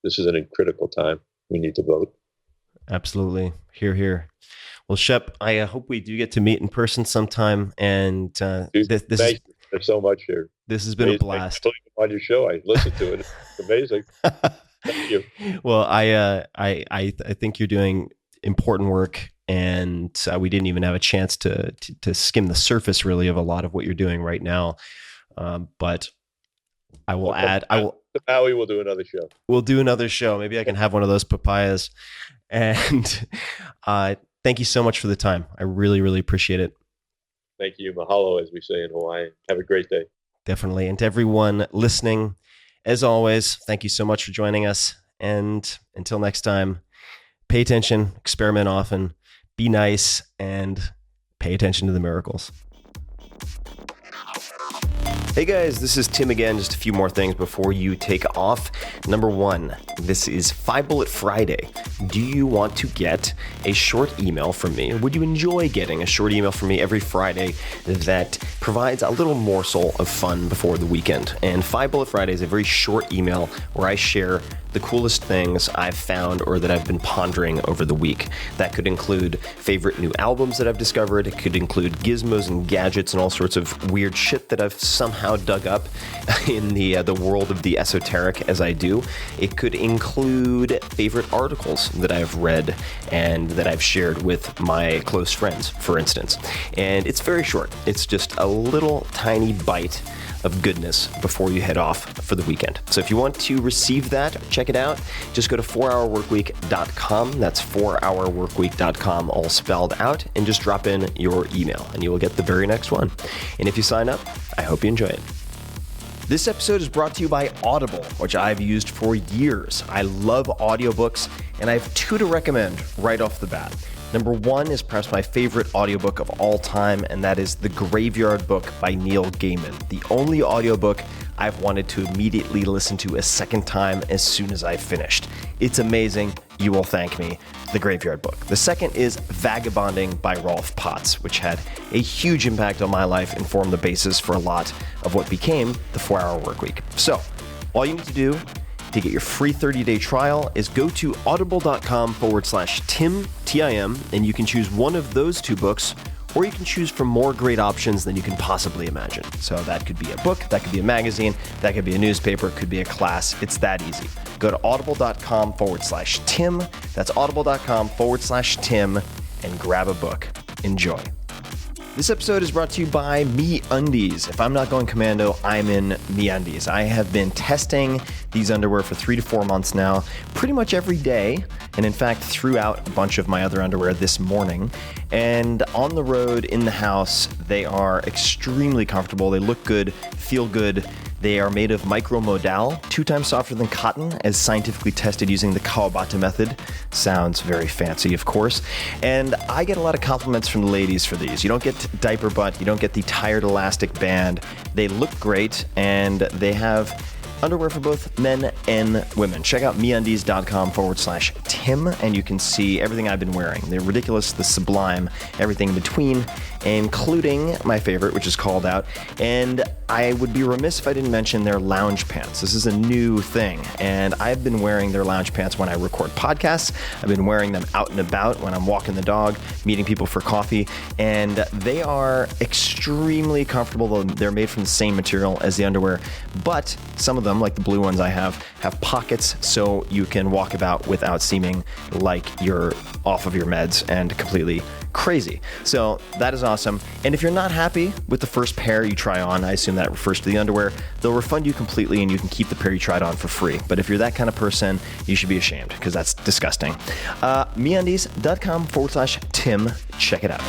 this is a critical time. We need to vote. Absolutely. Hear, hear. Well, Shep, I hope we do get to meet in person sometime. And thank you so much here. This has been a blast. On your show, I listened to it. It's amazing. Thank you. Well, I think you're doing important work, and we didn't even have a chance to skim the surface really of a lot of what you're doing right now. But I will add. Maui will do another show. We'll do another show. Maybe I can have one of those papayas. And thank you so much for the time. I really, really appreciate it. Thank you. Mahalo, as we say in Hawaii. Have a great day. Definitely. And to everyone listening, as always, thank you so much for joining us. And until next time, pay attention, experiment often, be nice, and pay attention to the miracles. Hey guys, this is Tim again. Just a few more things before you take off. Number one, this is 5 Bullet Friday. Do you want to get a short email from me? Would you enjoy getting a short email from me every Friday that provides a little morsel of fun before the weekend? And 5 Bullet Friday is a very short email where I share the coolest things I've found or that I've been pondering over the week. That could include favorite new albums that I've discovered. It could include gizmos and gadgets and all sorts of weird shit that I've somehow dug up in the world of the esoteric as I do. It could include favorite articles that I've read and that I've shared with my close friends, for instance. And it's very short. It's just a little tiny bite of goodness before you head off for the weekend. So if you want to receive that, check it out. Just go to 4hourworkweek.com. That's 4hourworkweek.com, all spelled out, and just drop in your email and you will get the very next one. And if you sign up, I hope you enjoy it. This episode is brought to you by Audible, which I've used for years. I love audiobooks, and I have 2 to recommend right off the bat. Number 1 is perhaps my favorite audiobook of all time, and that is The Graveyard Book by Neil Gaiman, the only audiobook I've wanted to immediately listen to a second time as soon as I finished. It's amazing. You will thank me. The Graveyard Book. The second is Vagabonding by Rolf Potts, which had a huge impact on my life and formed the basis for a lot of what became the 4-Hour Workweek. So, all you need to do to get your free 30-day trial is go to audible.com/Tim, T-I-M, and you can choose one of those 2 books, or you can choose from more great options than you can possibly imagine. So that could be a book, that could be a magazine, that could be a newspaper, it could be a class. It's that easy. Go to audible.com/Tim. That's audible.com/Tim and grab a book. Enjoy. This episode is brought to you by MeUndies. If I'm not going commando, I'm in MeUndies. I have been testing these underwear for 3 to 4 months now, pretty much every day, and in fact threw out a bunch of my other underwear this morning. And on the road, in the house, they are extremely comfortable. They look good, feel good. They are made of micromodal, 2 times softer than cotton, as scientifically tested using the Kawabata method. Sounds very fancy, of course. And I get a lot of compliments from the ladies for these. You don't get diaper butt, you don't get the tired elastic band. They look great, and they have underwear for both men and women. Check out MeUndies.com/Tim, and you can see everything I've been wearing. The ridiculous, the sublime, everything in between, including my favorite, which is Called Out. And I would be remiss if I didn't mention their lounge pants. This is a new thing, and I've been wearing their lounge pants when I record podcasts. I've been wearing them out and about when I'm walking the dog, meeting people for coffee, and they are extremely comfortable. They're made from the same material as the underwear, but some of them, like the blue ones I have pockets so you can walk about without seeming like you're off of your meds and completely crazy. So that is awesome. And if you're not happy with the first pair you try on, I assume that refers to the underwear, they'll refund you completely and you can keep the pair you tried on for free. But if you're that kind of person, you should be ashamed because that's disgusting. MeUndies.com/Tim. Check it out.